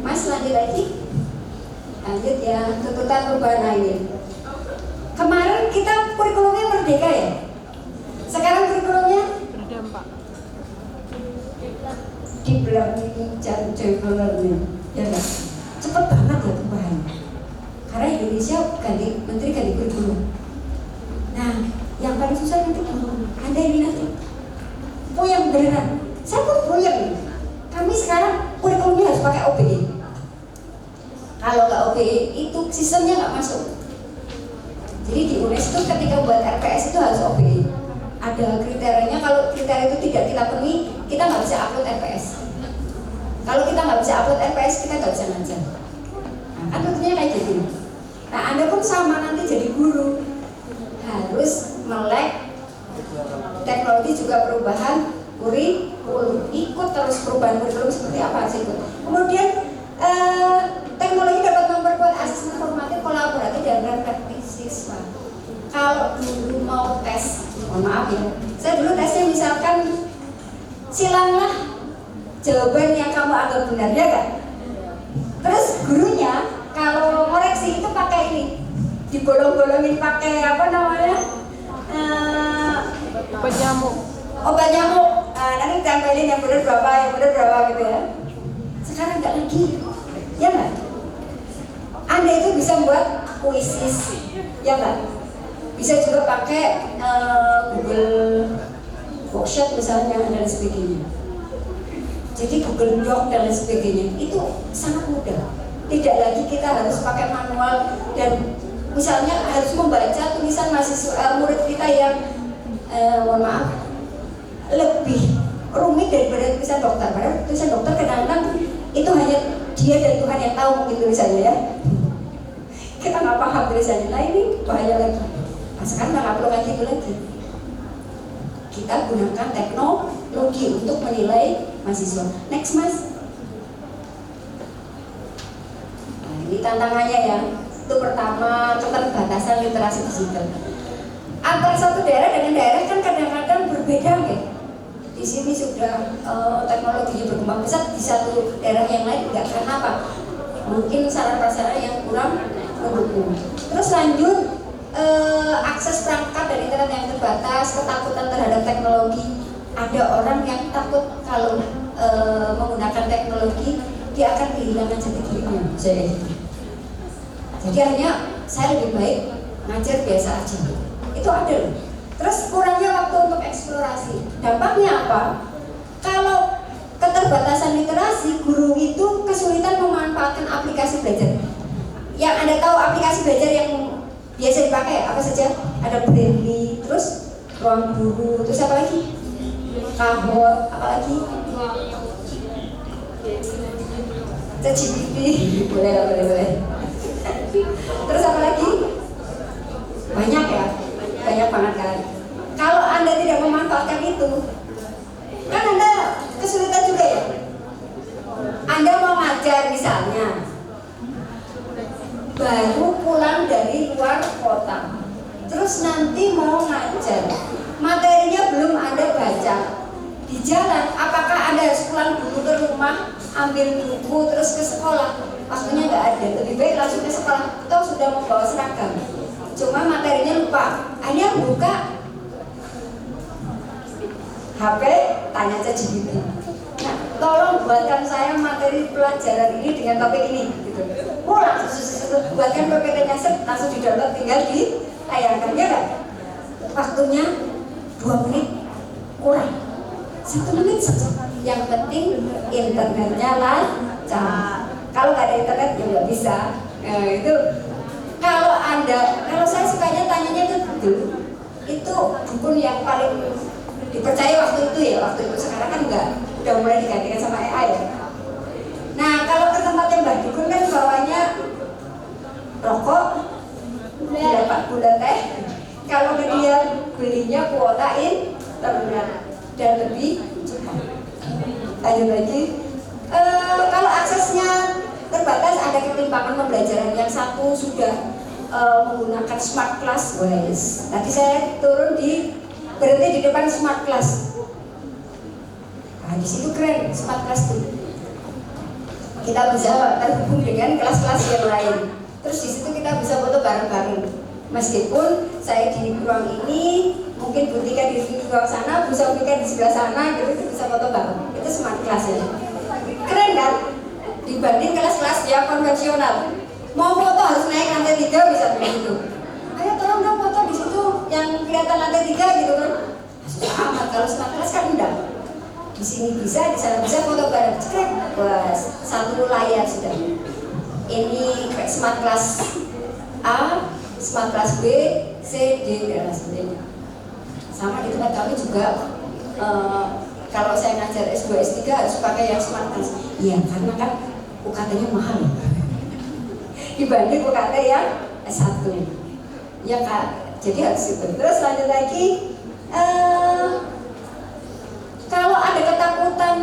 Mas lanjut lagi. Lanjut ya, tuntutan perubahan ini. Kemarin kita kurikulumnya merdeka ya. Sekarang kurikulumnya berdampak. di belakang jagoannya, ya kan? Cepet banget ya perubahannya. Karena Indonesia menteri ganti kurikulum. Nah, yang paling susah nanti Anda ini nanti puyeng beneran. Saya pun puyeng. Kami sekarang kurikulumnya harus pakai OBE. Kalau nggak OBE itu sistemnya nggak masuk. Jadi di UNES itu ketika buat RPS itu harus OBE. Ada kriterianya, kalau kriteria itu tidak kita penuhi, kita nggak bisa upload RPS. Kalau kita nggak bisa upload RPS, kita nggak bisa ngajar. Nah, kan tentunya kayak gitu. Nah, Anda pun sama nanti jadi guru harus melek teknologi juga perubahan kurikulum, ikut terus perubahan kurikulum seperti apa sih itu. Kemudian teknologi dapat memperkuat asesmen formatif, kolaboratif dan reflektif siswa. Kalau dulu mau tes, mohon maaf ya, saya dulu tesnya misalkan silanglah jawaban yang kamu anggap benar, ya kan? Terus gurunya kalau koreksi itu pakai ini, dibolong-bolongin pakai apa namanya? Obat nyamuk. Obat nyamuk. Nanti tempelin yang benar berapa gitu ya. Sekarang nggak lagi, ya nggak? Anda itu bisa buat puisis, ya nggak? Bisa juga pakai Google Workshop misalnya dan sebagainya. Jadi Google Doc dan lain sebagainya itu sangat mudah. Tidak lagi kita harus pakai manual dan misalnya harus membaca tulisan mahasiswa murid kita yang mohon maaf lebih rumit daripada tulisan dokter. Padahal tulisan dokter kadang-kadang itu hanya dia dan Tuhan yang tahu mungkin tulisannya ya. Kita nggak paham tulisannya. Nah ini bahaya lagi. Nah, sekarang nggak perlu kayak gitu lagi. Kita gunakan teknologi untuk menilai mahasiswa. Next mas. Nah, ini tantangannya ya. Itu pertama keterbatasan literasi digital. Antar satu daerah dengan daerah kan kadang-kadang berbeda ya. Di sini sudah teknologinya berkembang pesat, di satu daerah yang lain enggak. Karena apa? Mungkin sarana-prasarana yang kurang mendukung. Terus lanjut akses perangkat dan internet yang terbatas, ketakutan terhadap teknologi. Ada orang yang takut kalau menggunakan teknologi dia akan kehilangan jati dirinya. Jadi akhirnya saya lebih baik ngajar biasa aja. Itu ada loh. Terus kurangnya waktu untuk eksplorasi. Dampaknya apa? Kalau keterbatasan literasi, guru itu kesulitan memanfaatkan aplikasi belajar. Yang Anda tahu aplikasi belajar yang biasa dipakai apa saja? Ada Brainly, terus Ruang Guru, terus apa lagi? Kahoot, apa lagi? ChatGPT, boleh. Terus apa lagi? Banyak ya, banyak banget kan. Kalau Anda tidak memanfaatkan itu, kan Anda kesulitan juga ya. Anda mau ngajar misalnya, baru pulang dari luar kota, terus nanti mau ngajar, materinya belum Anda baca. Di jalan, apakah Anda harus pulang dulu ke rumah, ambil buku, terus ke sekolah? Waktunya nggak ada, lebih baik langsung ke sekolah. Atau sudah membawa seragam, cuma materinya lupa. Hanya buka HP, tanya ChatGPT. Nah, tolong buatkan saya materi pelajaran ini dengan topik ini, gitu. Langsung buatkan PPT-nya, langsung di-download, tinggal ditayangkan, ya kan? Waktunya 2 menit kurang, 1 menit saja. Yang penting internetnya lancar. Kalau nggak ada internet ya nggak bisa. Itu kalau saya sukanya tanyanya itu dukun yang paling dipercaya waktu itu. Sekarang kan enggak, udah mulai digantikan sama AI ya. Nah kalau ke tempatnya Mbak Dukun kan bawanya rokok, dapat gula teh. Kalau dia belinya kuota internet dan lebih cepat. Lanjut lagi. Kalau aksesnya terbatas, ada ketimpangan pembelajaran. Yang satu sudah menggunakan smart class, guys. Nanti saya berhenti di depan smart class. Nah, di situ keren smart class tuh. Kita bisa terhubung dengan kelas-kelas yang lain. Terus di situ kita bisa foto bareng-bareng. Meskipun saya di ruang ini, mungkin Bu Tika di ruang sana, Bu Sofika di sebelah sana, gitu bisa foto bareng. Itu smart class ya. Keren kan? Dibanding kelas-kelas yang konvensional. Mau foto harus naik lantai 3 bisa begitu. Ayo tolong dong foto di situ yang kelihatan lantai 3 gitu kan. Susah amat kalau smart class kan enggak. Di sini bisa, di sana bisa foto bareng. Cekrek. Wah, satu layar sudah. Ini smart class A, smart class B, C, D dan sebagainya. Sama di tempat kami juga kalau saya ngajar S2, S3 harus pakai yang smart class. Iya, karena kan UKT-nya mahal dibanding UKT yang S1. Ya Kak, jadi harus itu. Terus lanjut lagi, kalau ada ketakutan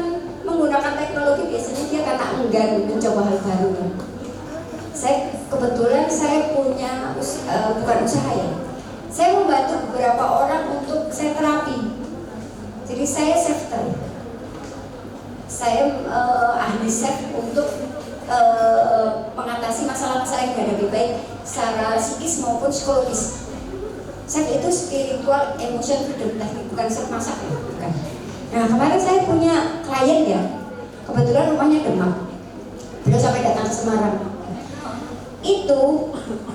menggunakan teknologi, biasanya dia kata enggan mencoba hal baru. Kebetulan saya punya bukan usaha ya. Saya membantu beberapa orang untuk saya terapi. Jadi saya chefter. Saya ahli chef untuk mengatasi masalah-masalah yang dihadapi baik secara psikis maupun psikologis. Chef itu spiritual, emotion, freedom teknik, bukan chef masak ya, bukan. Nah kemarin saya punya klien ya, kebetulan rumahnya Demak. Beliau sampai datang ke Semarang.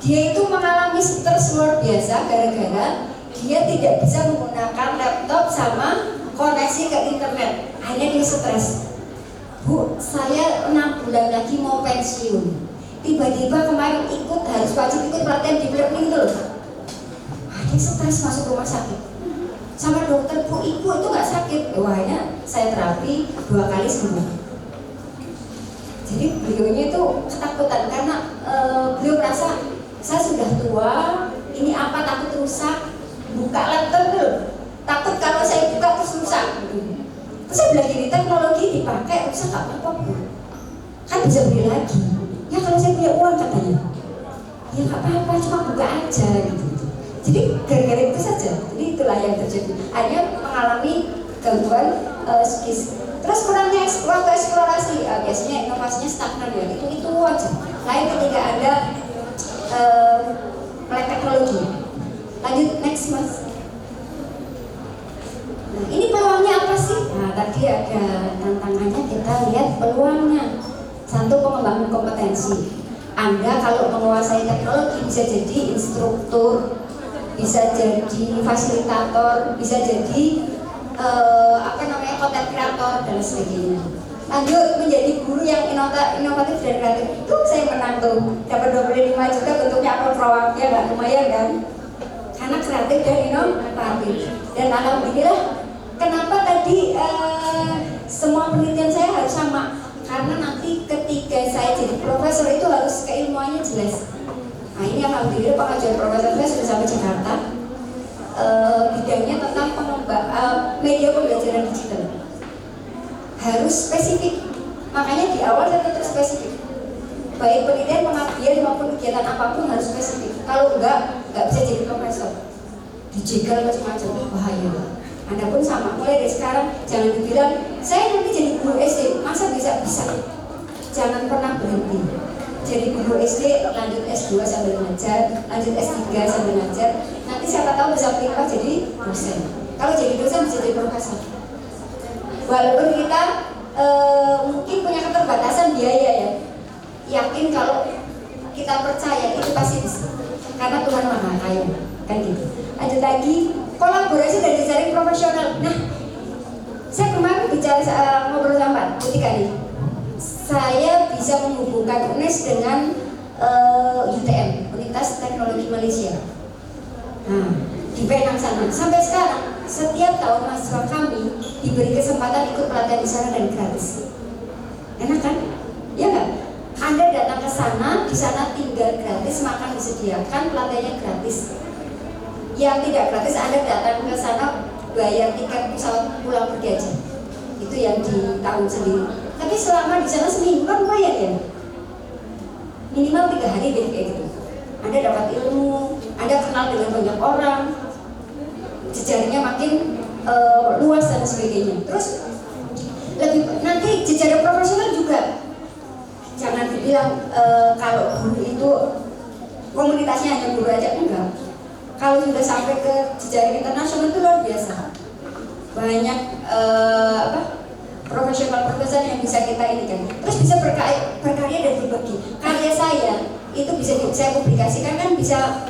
Dia itu mengalami stres luar biasa gara-gara dia tidak bisa menggunakan laptop sama koneksi ke internet. Akhirnya dia stres. Bu, saya 6 bulan lagi mau pensiun. Tiba-tiba kemarin harus wajib ikut pelatihan deep learning itu loh. Dia stres masuk rumah sakit. Sama dokter, Bu, ibu itu nggak sakit. Wahnya saya terapi 2 kali sembuh. Jadi beliaunya itu ketakutan karena beliau merasa saya sudah tua, ini apa takut rusak, buka laptop dulu, takut kalau saya buka terus rusak. Terus saya bilang gini, teknologi dipakai rusak nggak apa-apa Bu, kan bisa beli lagi. Ya kalau saya punya uang katanya, ya nggak apa-apa, cuma buka aja gitu. Jadi gara-gara itu saja, jadi itulah yang terjadi. Akhirnya mengalami gangguan psikis. Terus kurangnya waktu eksplorasi, biasanya inovasinya stagnan ya, itu aja. Lain ketika ada melek teknologi. Lanjut next mas. Nah ini peluangnya apa sih? Nah tadi ada tantangannya, kita lihat peluangnya. Satu, pengembangan kompetensi. Anda kalau menguasai teknologi bisa jadi instruktur, bisa jadi fasilitator, bisa jadi konten kreator dan sebagainya. Lanjut menjadi guru yang inovatif dan kreatif. Itu saya menang tuh, dapat 25 juta bentuknya upload ya nggak lumayan kan? Karena kreatif dan inovatif. Dan alhamdulillah, kenapa tadi semua penelitian saya harus sama? Karena nanti ketika saya jadi profesor itu harus keilmuannya jelas. Nah ini alhamdulillah pengajuan profesor saya sudah sampai Jakarta. Bidangnya tentang media pembelajaran digital. Harus spesifik, makanya di awal saya tetap spesifik. Baik penelitian, pengabdian maupun kegiatan apapun harus spesifik. Kalau enggak bisa jadi profesor. Dijegal macam-macam, bahaya. Anda pun sama, mulai dari sekarang jangan dibilang saya nanti jadi guru SD, masa bisa? Jangan pernah berhenti. Jadi guru SD, lanjut S2 sambil ngajar, lanjut S3 sambil ngajar. Nanti siapa tahu bisa berubah jadi dosen. Kalau jadi dosen bisa jadi profesor. Walaupun kita mungkin punya keterbatasan biaya ya, yakin kalau kita percaya itu pasti bisa. Karena Tuhan Maha Kaya, kan gitu. Lanjut lagi, kolaborasi dan jejaring profesional. Nah, saya kemarin bicara ngobrol sama Bu Tika nih. Saya bisa menghubungkan UNES dengan UTM, Universitas Teknologi Malaysia. Nah, di Penang sana. Sampai sekarang, setiap tahun mahasiswa kami diberi kesempatan ikut pelatihan di sana dan gratis. Enak kan? Ya nggak? Anda datang ke sana, di sana tinggal gratis, makan disediakan, pelatihannya gratis. Yang tidak gratis, Anda datang ke sana bayar tiket pesawat pulang pergi aja. Itu yang di tahun sendiri. Tapi selama di sana seminggu kan lumayan ya. Minimal 3 hari deh kayak gitu. Anda dapat ilmu, Anda kenal dengan banyak orang, jejaringnya makin luas dan sebagainya. Terus nanti jejaring profesional juga. Jangan dibilang kalau guru itu komunitasnya hanya guru aja, enggak. Kalau sudah sampai ke jejaring internasional itu luar biasa. Banyak profesional yang bisa kita ini kan. Terus bisa berkarya dan berbagi. Karya saya itu bisa saya publikasikan kan, bisa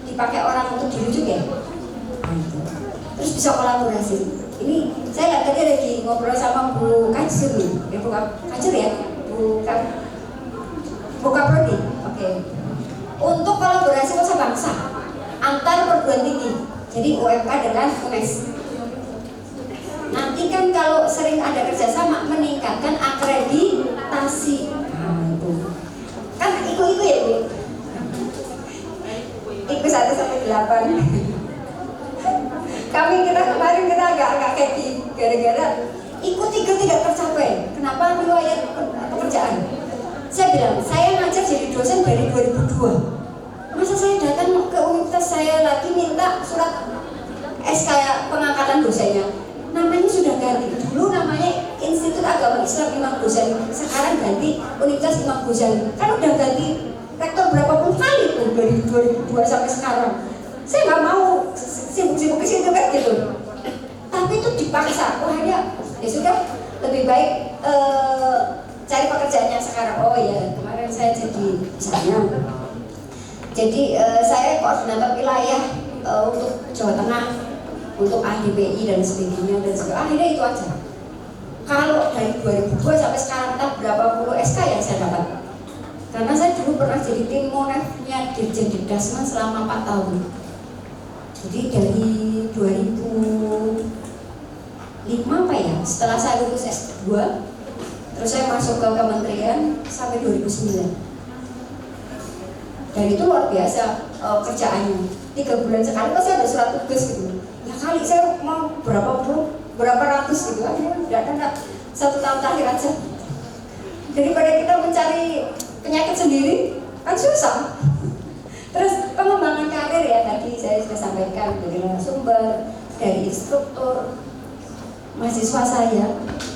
dipakai orang untuk dirujuk ya. Terus bisa kolaborasi. Ini saya lihat tadi lagi ngobrol sama Bu Kacur, Bu Kacur ya, Bu Kaprodi. Oke. Untuk kolaborasi usaha bangsa antar perguruan tinggi. Jadi UMK dengan UNES. Nanti nanti kan kalau sering ada kerjasama meningkatkan akreditasi. Nah itu kan iku ya Bu. Iku 1 sampai 8. kita kemarin agak happy gara-gara iku 3 tidak tercapai. Kenapa? Riwayat pekerjaan. Saya bilang, saya ngajar jadi dosen dari 2002. Masa saya datang ke universitas saya lagi minta surat SK pengangkatan dosennya. Namanya sudah ganti. Dulu namanya Institut Agama Islam Imam Ghazali, sekarang ganti Universitas Imam Ghazali. Kan udah ganti rektor berapa puluh kali tuh dari 2002 sampai sekarang. Saya nggak mau sibuk-sibuk ke situ kan gitu. Tapi itu dipaksa. Wah ya sudah lebih baik cari pekerjaannya sekarang. Oh ya kemarin saya jadi misalnya. Jadi saya koordinator wilayah untuk Jawa Tengah, untuk ADPI dan sebagainya dan sebagainya. Akhirnya itu aja. Kalau dari 2002 sampai sekarang entah berapa puluh SK yang saya dapat. Karena saya dulu pernah jadi tim monefnya Dirjen Dikdasman selama 4 tahun. Jadi dari 2005 apa ya? Setelah saya lulus S2, terus saya masuk ke kementerian sampai 2009. Dan itu luar biasa kerjaannya. 3 bulan sekali pas saya ada surat tugas gitu. Ya kali saya mau berapa ratus gitu aja. Udah 1 tahun terakhir aja. Daripada kita mencari penyakit sendiri kan susah. Terus pengembangan karir ya tadi saya sudah sampaikan dari narasumber, dari instruktur mahasiswa saya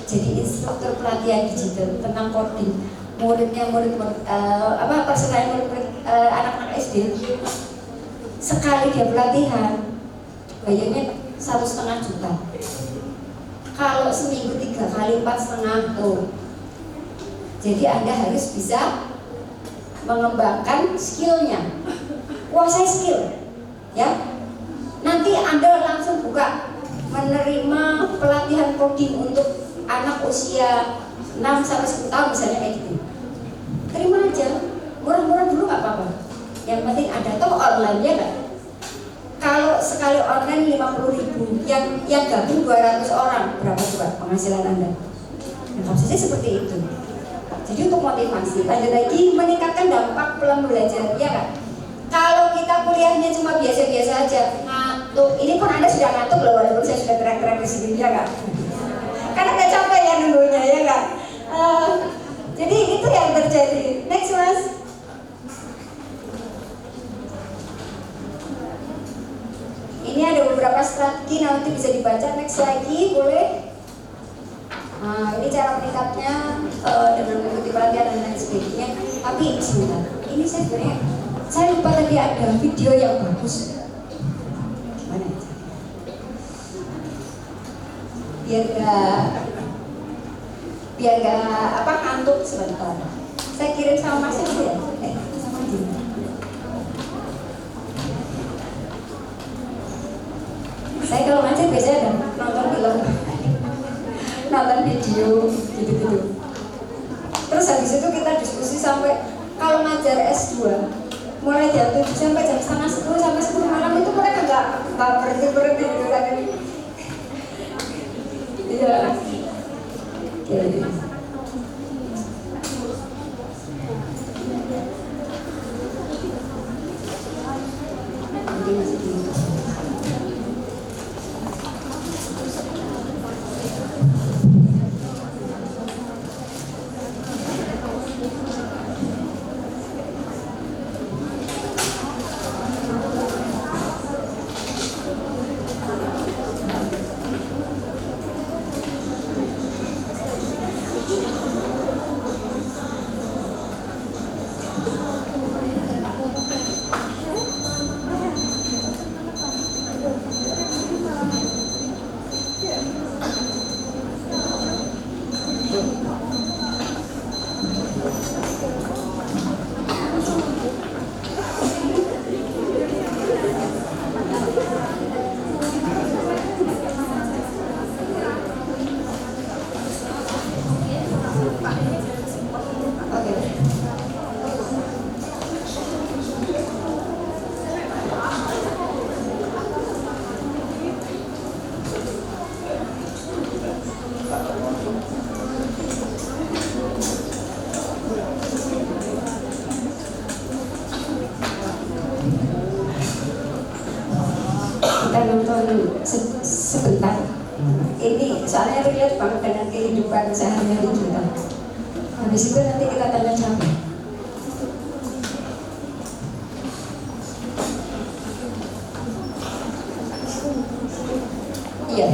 jadi instruktur pelatihan digital tentang coding. Muridnya persenjataan murid anak-anak SD sekali dia pelatihan bayarnya 1,5 juta. Kalau seminggu 3 kali 4,5 tuh. Jadi Anda harus bisa mengembangkan skillnya. Kuasai skill, ya. Nanti Anda langsung buka menerima pelatihan coding untuk anak usia 6 sampai 10 tahun misalnya kayak gitu. Terima aja, murah-murah dulu nggak apa-apa. Yang penting ada toh online ya kan. Kalau sekali online 50.000, yang gabung 200 orang, berapa coba penghasilan Anda? Nah, maksudnya seperti itu. Jadi untuk motivasi, lanjut lagi meningkatkan dampak pembelajaran ya kan. Kalau kita kuliahnya cuma biasa-biasa aja, ngantuk. Ini pun Anda sudah ngantuk loh, walaupun saya sudah teriak-teriak di sini ya kan. Karena nggak capek ya nunggunya ya kan. Jadi itu yang terjadi. Next mas. Ini ada beberapa strategi nanti bisa dibaca. Next lagi boleh. Nah, ini cara meningkatnya dengan mengikuti pelatihan dan lain sebagainya. Tapi sebentar. Ini saya sebenarnya saya lupa tadi ada video yang bagus. Gimana ya? biar gak ngantuk sebentar. Saya kirim sama Mas Yofi ya. Sama aja. Saya kalau ngajar biasanya ada nonton film, nonton video, gitu-gitu. Terus habis itu kita diskusi sampai kalau ngajar S2 mulai jam 7 sampai jam 9:30 sampai 10 malam itu mereka nggak berhenti gitu kan. Iya. Oke. kita nonton sebentar. Ini soalnya relate banget dengan kehidupan sehari-hari kita. Habis itu nanti kita tanya jawab. Iya.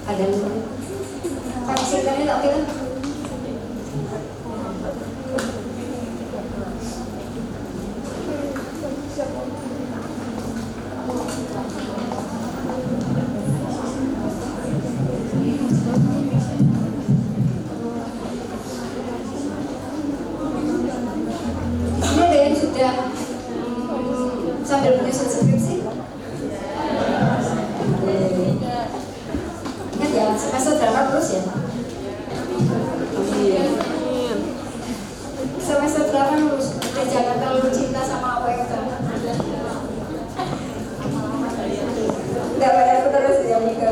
Ada paksikannya tak bilang. Ini ada yang sudah sambil menyusun skripsi. Ingat ya, semester berapa terus ya? Semester berapa lulus? Jangan terlalu cinta sama UMK. Enggak pada aku terus ya, Mika.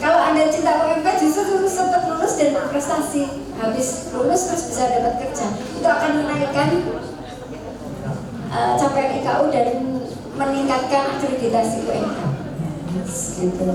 Kalau Anda cinta UMK justru sempat lulus dan berprestasi. Habis lulus terus bisa dapat kerja. Itu akan menaikkan capaian IKU dan meningkatkan akreditasi UMK. Gitu.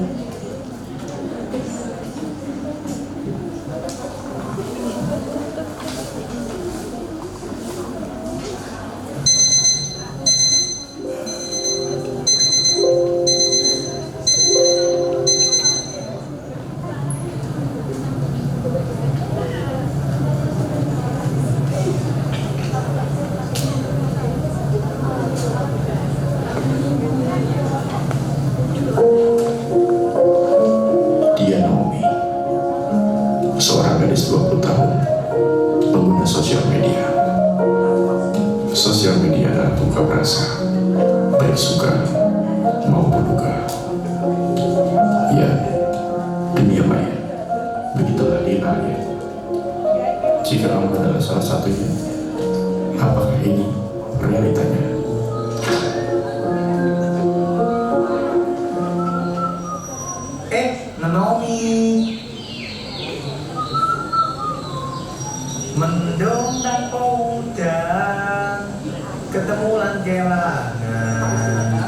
Dia Naomi, seorang gadis 20 tahun, pengguna sosial media. Sosial media adalah ungkap rasa, baik suka maupun duka. Ya, dunia maya, begitulah dinanya. Jika kamu adalah salah satunya, apakah ini realitanya? Naomi mendung tanpa hujan, ketemu lan kelangan.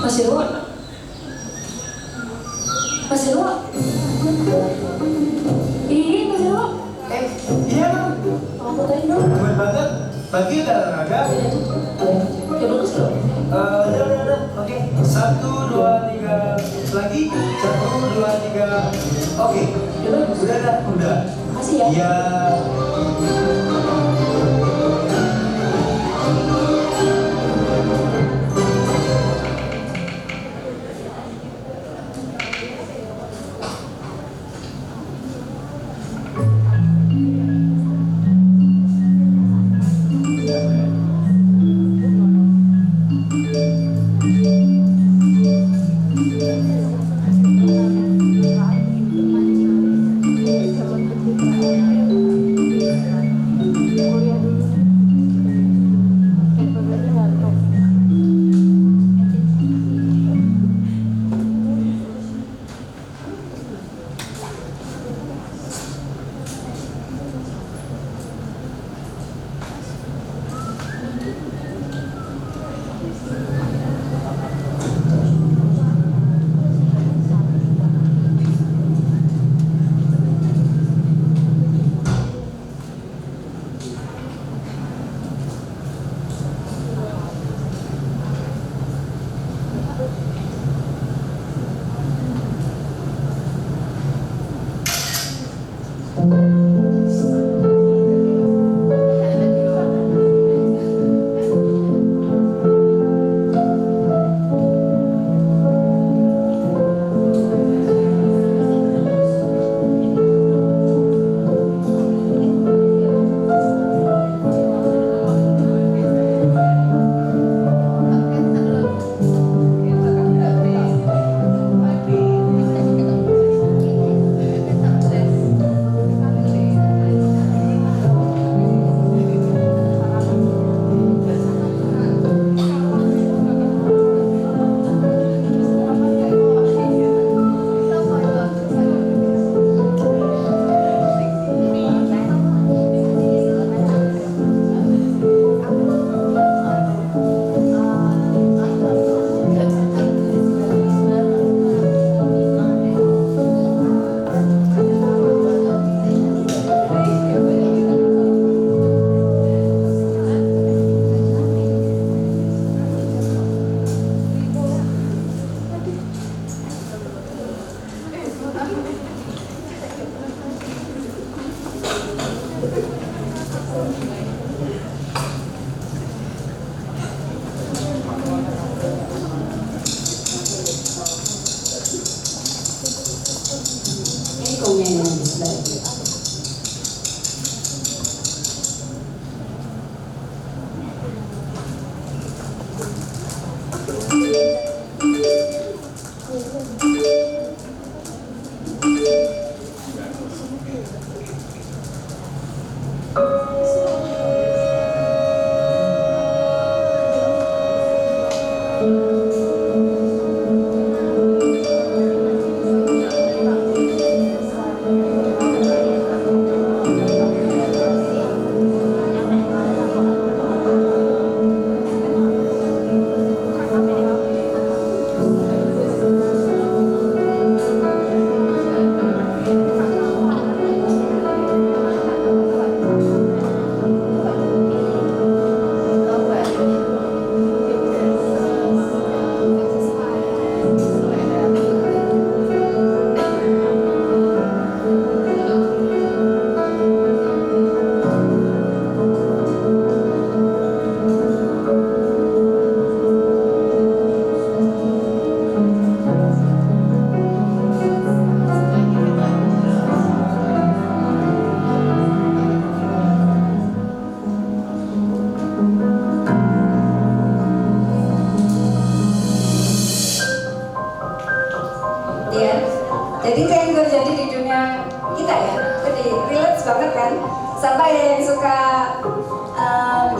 Masih luar? Masih luar? Iya, masih luar. Iya bang, Mau fotoin dong? keren banget. Pagi udah olahraga. Ya bagus loh. Udah. Oke. 1, 2, 3. Lagi. 1, 2, 3. Oke. Ya bagus. Udah. Makasih ya. Iya.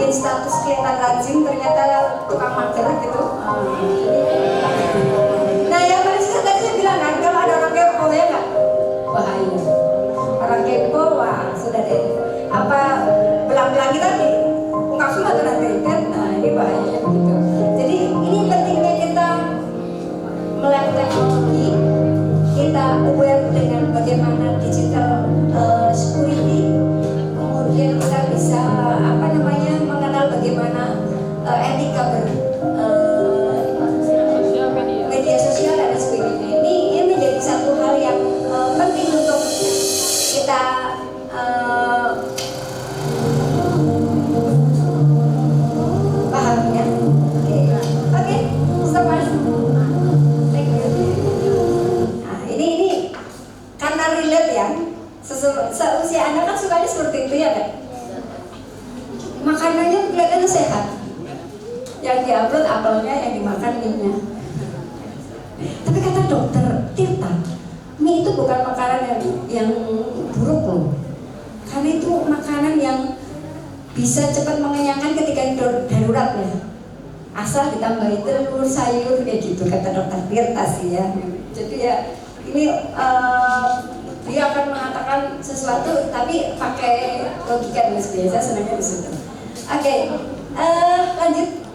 bikin status kelihatan rajin ternyata tukang mager gitu. Nah yang manusia tadi saya bilang kan kalau ada orang kepo ya nggak bahaya. Orang kepo wah sudah deh. Apa belang-belang kita ungkap semua tuh nanti kan. Nah ini bahayanya begitu. Jadi ini pentingnya kita melek teknologi, kita aware dengan bagaimana digital security, kemudian kita bisa mengenal bagaimana etika media sosial dan sebagainya. Ini menjadi satu hal yang penting untuk kita pahami ya. Oke, stop mas. Thank you. Nah ini karena relate ya. Seusia anak kan sukanya seperti itu ya kan? Makanannya kelihatannya sehat. Yang diupload apelnya, yang dimakan mie-nya. Tapi kata dokter Tirta, mie itu bukan makanan yang buruk loh. Karena itu makanan yang bisa cepat mengenyangkan ketika darurat ya. Asal ditambahi telur, sayur kayak gitu kata dokter Tirta sih ya. Jadi ya ini dia akan mengatakan sesuatu tapi pakai logika dan biasa senangnya di situ. Oke, lanjut.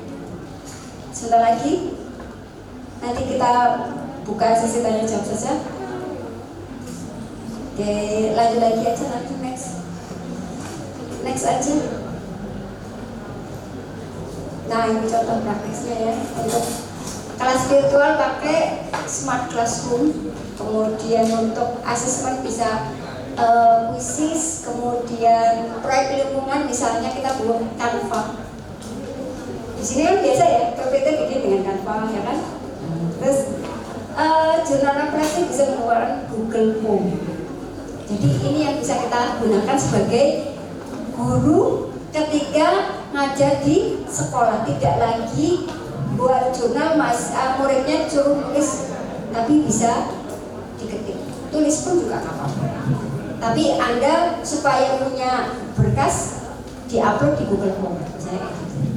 Sebentar lagi nanti kita buka sesi tanya jawab saja. Oke, lanjut lagi aja, lanjut next aja. Nah ini contoh praktisnya ya untuk kelas virtual pakai smart classroom. Kemudian untuk asesmen bisa kuisis, kemudian proyek lingkungan misalnya kita belum Canva. Di sini kan biasa ya, PPT bikin dengan Canva ya kan. Terus jurnal referensi bisa menggunakan Google Form. Jadi ini yang bisa kita gunakan sebagai guru ketika ngajar di sekolah, tidak lagi buat jurnal muridnya suruh nulis, tapi bisa diketik, tulis pun juga nggak apa-apa. Tapi Anda supaya punya berkas diupload di Google Form, misalnya gitu.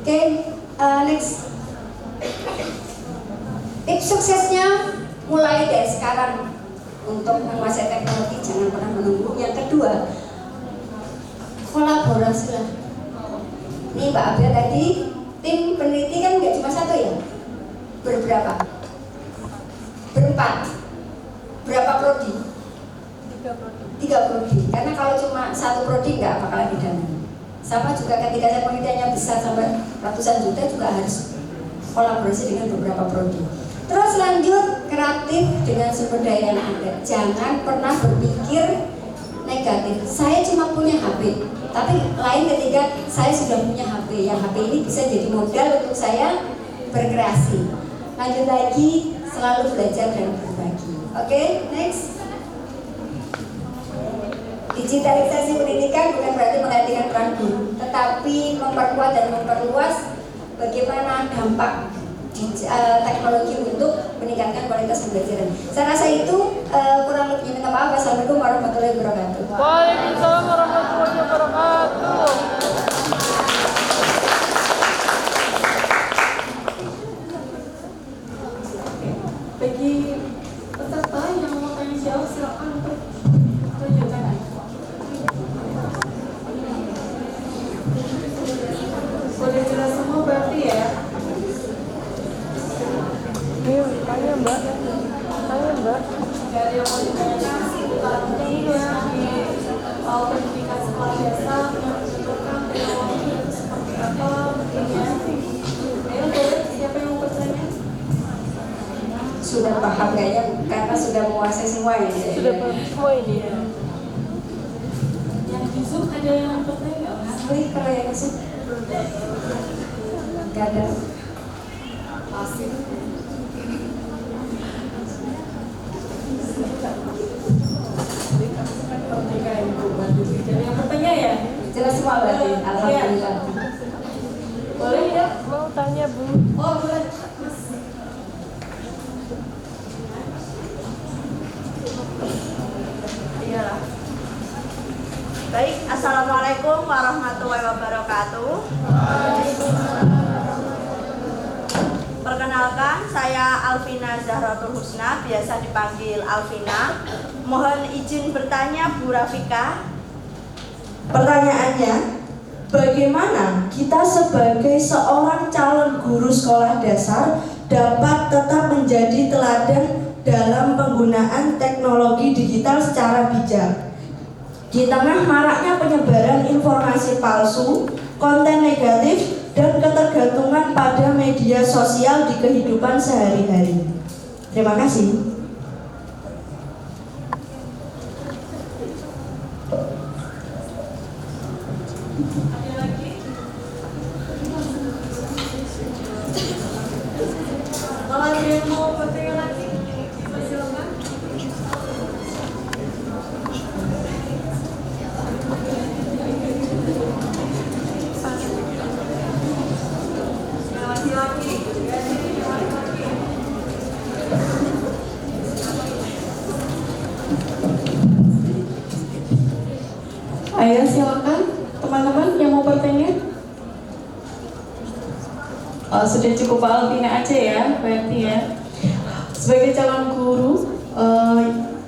Oke, next. Tips suksesnya mulai dari sekarang untuk menguasai teknologi, jangan pernah menunggu. Yang kedua, kolaborasi lah. Ini Mbak Abel tadi, tim peneliti kan nggak cuma satu ya, berberapa? Berempat. Berapa prodi? 3 prodi. Karena kalau cuma satu prodi nggak bakalan didana. Sama juga ketika saya penelitiannya besar sampai ratusan juta juga harus kolaborasi dengan beberapa prodi. Terus lanjut kreatif dengan sumber daya yang ada. Jangan pernah berpikir negatif. Saya cuma punya HP, tapi lain ketika saya sudah punya HP. Yang HP ini bisa jadi modal untuk saya berkreasi. Lanjut lagi, selalu belajar dan berbagi. Oke, next. Digitalisasi pendidikan bukan berarti menggantikan peran guru, tetapi memperkuat dan memperluas bagaimana dampak teknologi untuk meningkatkan kualitas pembelajaran. Saya rasa itu kurang lebihnya minta maaf. Wassalamualaikum warahmatullahi wabarakatuh. Waalaikumsalam warahmatullahi wabarakatuh. Bagi peserta yang mau tanya jawab silakan untuk tunjukkan. Sudah jelas semua berarti ya. Tanya Mbak. Dari yang mau ditanyakan seputar tentunya di pendidikan sekolah biasa yang menunjukkan teknologi itu seperti apa bentuknya. Ayo boleh, siapa yang mau bertanya? Sudah paham kayaknya karena sudah menguasai semua ya. Sudah paham semua ini. Yang di Zoom ada yang mau bertanya nggak? Asli kalau yang di Zoom nggak ada. Pasti. Jadi yang bertanya ya? Jelas semua berarti. Alhamdulillah. Boleh ya? Mau tanya Bu? Oh boleh. Baik, assalamualaikum warahmatullahi warahmatullahi wabarakatuh. Perkenalkan, saya Alvina Zahratul Husna, biasa dipanggil Alvina. Mohon izin bertanya Bu Rafika. Pertanyaannya, bagaimana kita sebagai seorang calon guru sekolah dasar dapat tetap menjadi teladan dalam penggunaan teknologi digital secara bijak? Di tengah maraknya penyebaran informasi palsu, konten negatif, dan ketergantungan pada media sosial di kehidupan sehari-hari. Terima kasih. Kalau ada yang mau bertanya lagi, silakan. Ayo silakan teman-teman yang mau bertanya. Sudah cukup Pak Alvina aja ya, berarti ya. Sebagai calon guru,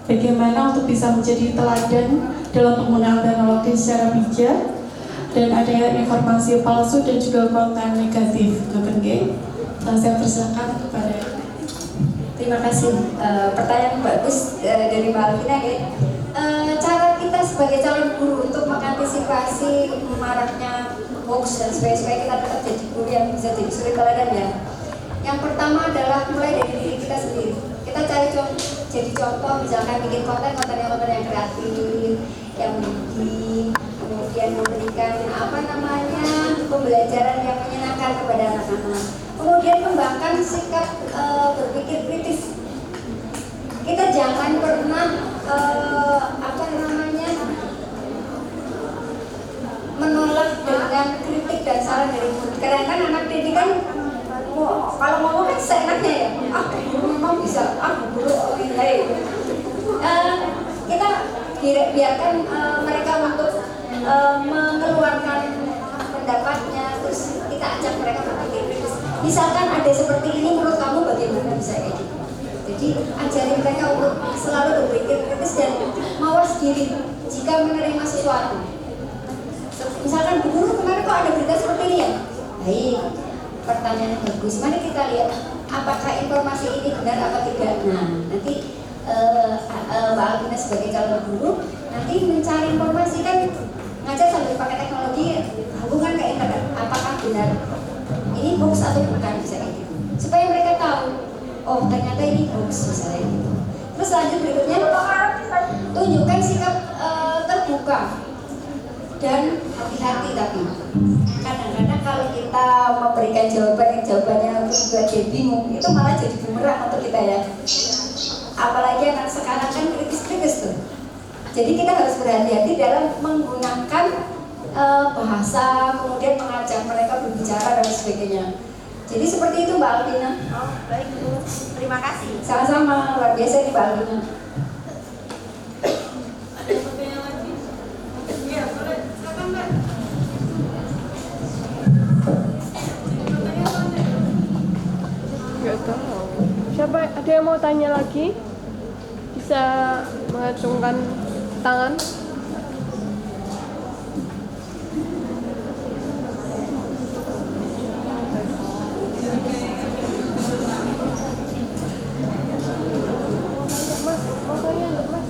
bagaimana untuk bisa menjadi teladan dalam penggunaan teknologi secara bijak dan ada informasi palsu dan juga konten negatif, saya persilakan kepada. Terima kasih. Pertanyaan bagus dari Mbak Alvina ya. Cara kita sebagai calon guru untuk mengantisipasi maraknya hoax dan supaya kita tetap jadi guru yang bisa jadi suri teladan ya. Yang pertama adalah mulai dari diri kita sendiri. Kita cari jadi contoh, misalkan bikin konten yang kreatif, yang menarik, kemudian memberikan pembelajaran yang menyenangkan kepada anak-anak. Kemudian kembangkan sikap berpikir kritis. Kita jangan pernah menolak dengan kritik dan saran dari guru. Karena kan anak didik kan kalau ngomong kan seenaknya ya. Guru memang bisa. Guru kita biarkan mereka untuk mengeluarkan pendapatnya, terus kita ajak mereka berpikir kritis. Misalkan ada seperti ini, menurut kamu bagaimana bisa kayak gitu? Jadi ajarin mereka untuk selalu berpikir kritis dan mawas diri jika menerima sesuatu. Misalkan Bu Guru kemarin kok ada berita seperti ini ya? Baik, pertanyaan yang bagus. Mari kita lihat apakah informasi ini benar atau tidak. Nah, nanti Mbak Alvina sebagai calon guru nanti mencari informasi kan ngajar sambil pakai teknologi, hubungan ke internet. Apakah benar ini hoax atau bukan, bisa kayak gitu. Supaya mereka tahu, oh ternyata ini hoax misalnya gitu. Terus lanjut berikutnya, tunjukkan sikap terbuka dan hati-hati. Tapi kadang-kadang kalau kita memberikan jawabannya juga jadi bingung, itu malah jadi bumerang untuk kita ya. Apalagi anak sekarang kan kritis-kritis tuh. Jadi kita harus berhati-hati dalam menggunakan bahasa, kemudian mengajak mereka berbicara dan sebagainya. Jadi seperti itu Mbak Alvina. Oh, baik Bu. Terima kasih. Sama-sama, luar biasa nih Mbak Alvina. Ada pertanyaan lagi? Iya, boleh. Silakan Mbak. Nggak tahu. Siapa ada yang mau tanya lagi? Bisa mengacungkan tangan. Mas, mau tanya nggak Mas?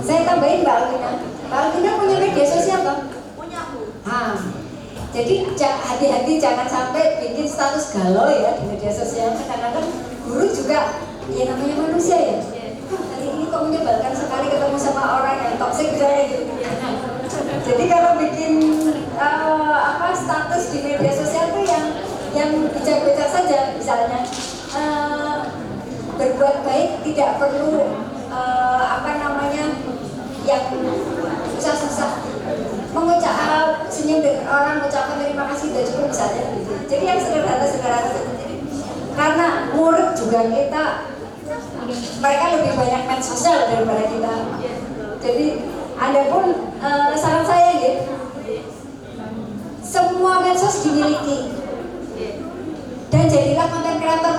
Saya tambahin Mbak Alvina. Mbak Alvina punya media sosial Bang? Punya Bu. Jadi hati-hati jangan sampai bikin status galau ya di media sosial. Kadang-kadang guru juga ya namanya manusia ya. Hari ini kok menyebalkan sekali ketemu sama orang yang toksik misalnya gitu. Jadi kalau bikin status di media sosial tuh yang bijak-bijak saja, misalnya berbuat baik tidak perlu yang susah-susah, mengucap senyum dengan orang, mengucapkan terima kasih sudah cukup misalnya gitu. Jadi yang sederhana-sederhana saja. Karena murid juga kita mereka lebih banyak medsosnya daripada kita. Jadi Anda pun saran saya ya, semua medsos dimiliki dan jadilah konten kreator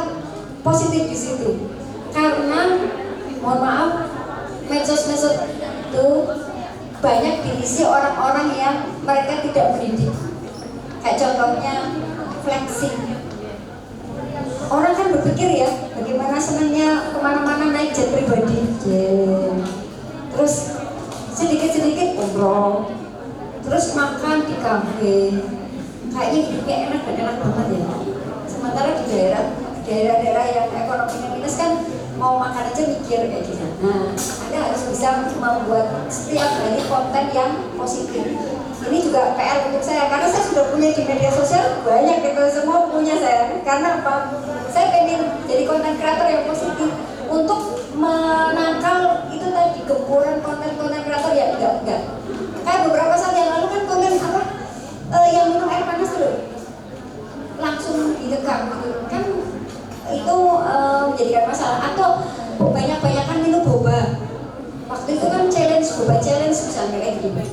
positif di situ. Karena mohon maaf, medsos-medsos itu banyak diisi orang-orang yang mereka tidak mendidik. Kayak contohnya flexing. Orang kan berpikir ya, bagaimana senangnya kemana-mana naik jet pribadi, terus sedikit-sedikit umroh, terus makan di kafe, kayaknya hidupnya enak dan enak banget ya. Sementara di daerah-daerah yang ekonominya minus kan mau makan aja mikir kayak gitu. Nah, Anda harus bisa membuat setiap hari konten yang positif. Ini juga PR untuk saya, karena saya sudah punya di media sosial banyak gitu, semua punya saya. Karena apa? Saya pengen jadi konten kreator yang positif untuk menangkal itu tadi gempuran konten-konten kreator yang enggak. Kayak beberapa saat yang lalu kan konten apa? Yang minum air panas dulu langsung didekam gitu kan, itu menjadikan masalah. Atau banyak-banyakan minum boba. Waktu itu kan boba challenge misalnya kayak gitu.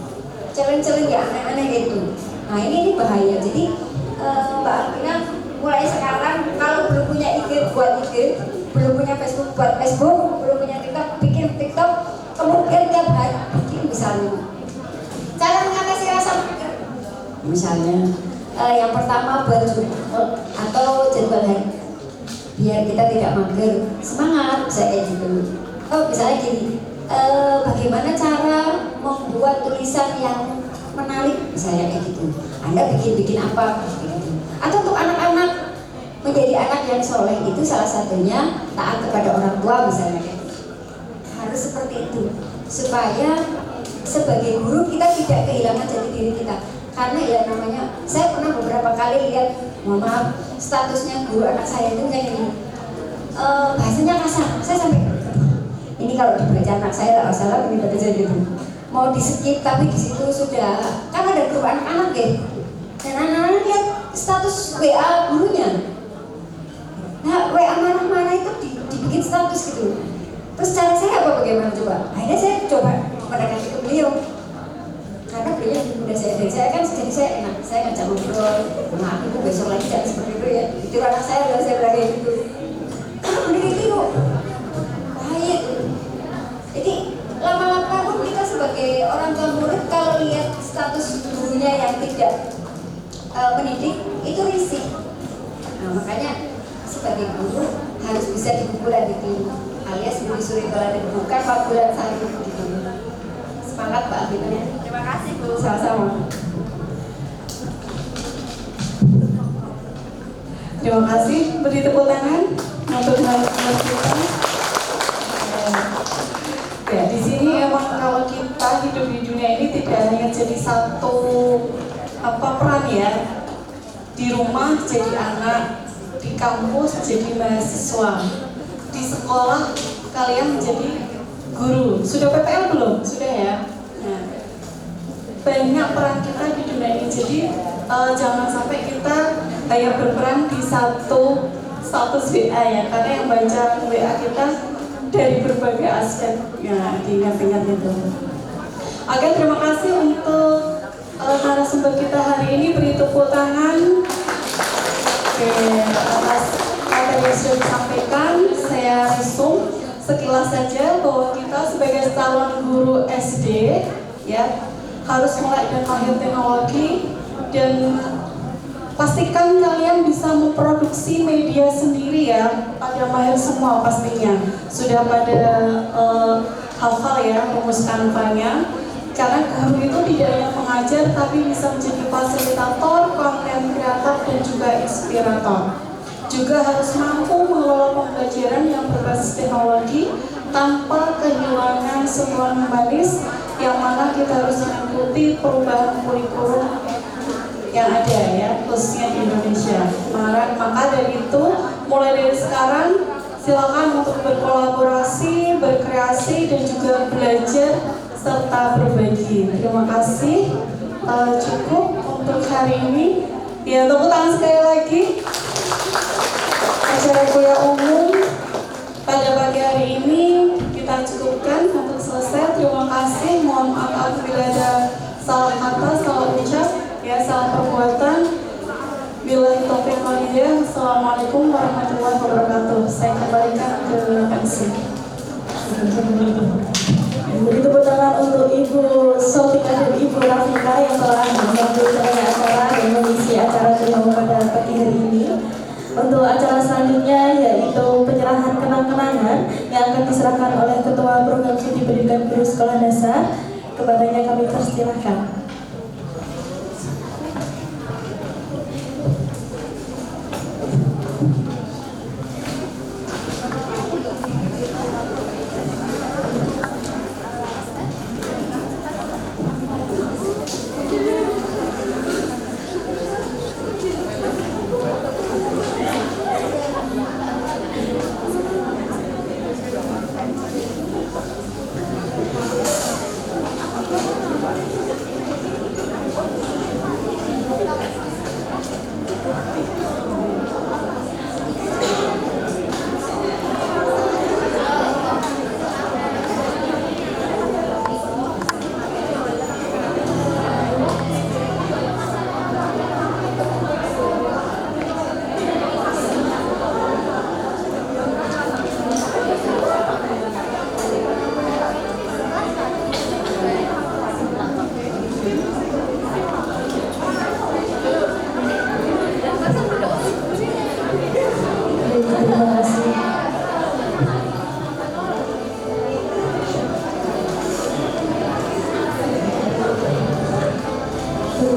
Challenge ya aneh-aneh kayak gitu. Nah ini bahaya. Jadi Mbak Alvina mulai sekarang kalau belum punya IG buat IG, belum punya Facebook buat Facebook, belum punya TikTok bikin TikTok, kemudian tiap hari bikin misalnya. Cara mengatasi rasa mager, misalnya yang pertama baju atau jadwal hari biar kita tidak mager, semangat saya kayak gitu. Oh misalnya gini, bagaimana cara membuat tulisan yang menarik misalnya kayak gitu. Anda bikin apa gitu. Atau untuk anak-anak menjadi anak yang soleh itu salah satunya taat kepada orang tua misalnya kayak gitu. Harus seperti itu supaya sebagai guru kita tidak kehilangan jati diri kita. Karena ya namanya, saya pernah beberapa kali lihat, mohon maaf, statusnya guru anak saya itu kayak gini, bahasanya kasar. Saya sampai ini kalau dibaca anak saya lah salah ini baca gitu, mau di skip tapi di situ sudah kan ada grup anak-anak ya, dan anak-anak lihat status WA gurunya. Nah WA mana-mana itu dibikin status gitu. Terus cara saya apa bagaimana coba? Akhirnya saya coba mendekati ke beliau. Karena beliau udah saya kan jadi saya enak, saya ngajak ngobrol, maaf ibu besok lagi jangan seperti itu ya. Itu anak saya udah saya bilang kayak gitu. Mending itu bahaya tuh. Jadi lama-lama pun kita sebagai orang tua murid kalau lihat status gurunya yang tidak mendidik itu risih. Nah makanya sebagai guru harus bisa dibukulan gitu, alias suri teladan bukan 4 bulan sehari gitu. Semangat Mbak Alvina. Terima kasih Bu. Sama-sama. Terima kasih, beri tepuk tangan untuk narasumber kita. Ya, di sini emang kalau kita hidup di dunia ini tidak hanya jadi satu peran ya. Di rumah jadi anak, di kampus jadi mahasiswa, di sekolah kalian menjadi guru. Sudah PPL belum? Sudah ya. Nah, banyak peran kita di dunia ini. Jadi jangan sampai kita hanya berperan di satu status WA ya, karena yang baca WA kita dari berbagai aspek ya, diingat-ingat itu. Oke, terima kasih untuk narasumber kita hari ini, beri tepuk tangan. Oke, atas materi yang sudah disampaikan, saya resume sekilas saja bahwa kita sebagai calon guru SD ya harus melek dan mahir teknologi, dan pastikan kalian bisa memproduksi media sendiri ya, pada mahir semua pastinya. Sudah pada hafal ya rumus Canva-nya, karena guru itu tidak hanya mengajar tapi bisa menjadi fasilitator, konten kreator, dan juga inspirator. Juga harus mampu mengelola pembelajaran yang berbasis teknologi tanpa kehilangan sentuhan humanis, yang mana kita harus mengikuti perubahan kurikulum yang ada ya, khususnya di Indonesia. Maka dari itu, mulai dari sekarang silakan untuk berkolaborasi, berkreasi, dan juga belajar serta berbagi. Terima kasih. Cukup untuk hari ini. Ya, tepuk tangan sekali lagi. Acara kuliah umum pada pagi hari hari ini kita cukupkan untuk selesai. Terima kasih. Mohon maaf apabila ada salah kata, salah ucap, ya salah perbuatan. Bila taufiq wal hidayah. Assalamualaikum warahmatullahi wabarakatuh. Saya kembalikan ke MC. Beri tepuk tangan untuk Ibu Sofika dan Ibu Rafika yang telah melanjutkan acara dan mengisi acara kita pada pagi hari ini. Untuk acara selanjutnya yaitu penyerahan kenang-kenangan yang akan diserahkan oleh Ketua Program Studi Pendidikan Guru Sekolah Dasar. Kepadanya kami persilahkan.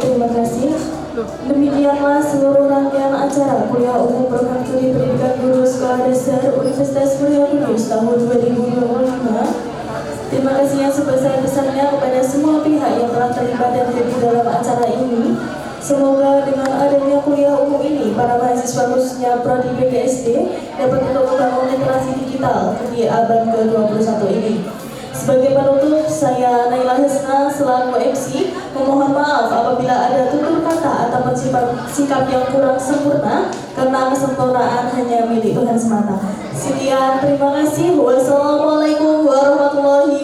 Terima kasih. Demikianlah seluruh rangkaian acara Kuliah Umum Program Studi Pendidikan Guru Sekolah Dasar Universitas Mulia Kudus tahun 2025. Terima kasih yang sebesar-besarnya kepada semua pihak yang telah terlibat dan hadir dalam acara ini. Semoga dengan adanya kuliah umum ini, para mahasiswa khususnya Prodi PGSD dapat untuk membangun literasi digital di abad ke-21 ini. Sebagai penutup, saya Naila Hesna selaku MC memohon maaf apabila ada tutur kata atau sikap yang kurang sempurna, karena kesempurnaan hanya milik Tuhan semata. Sekian, terima kasih. Wassalamualaikum warahmatullahi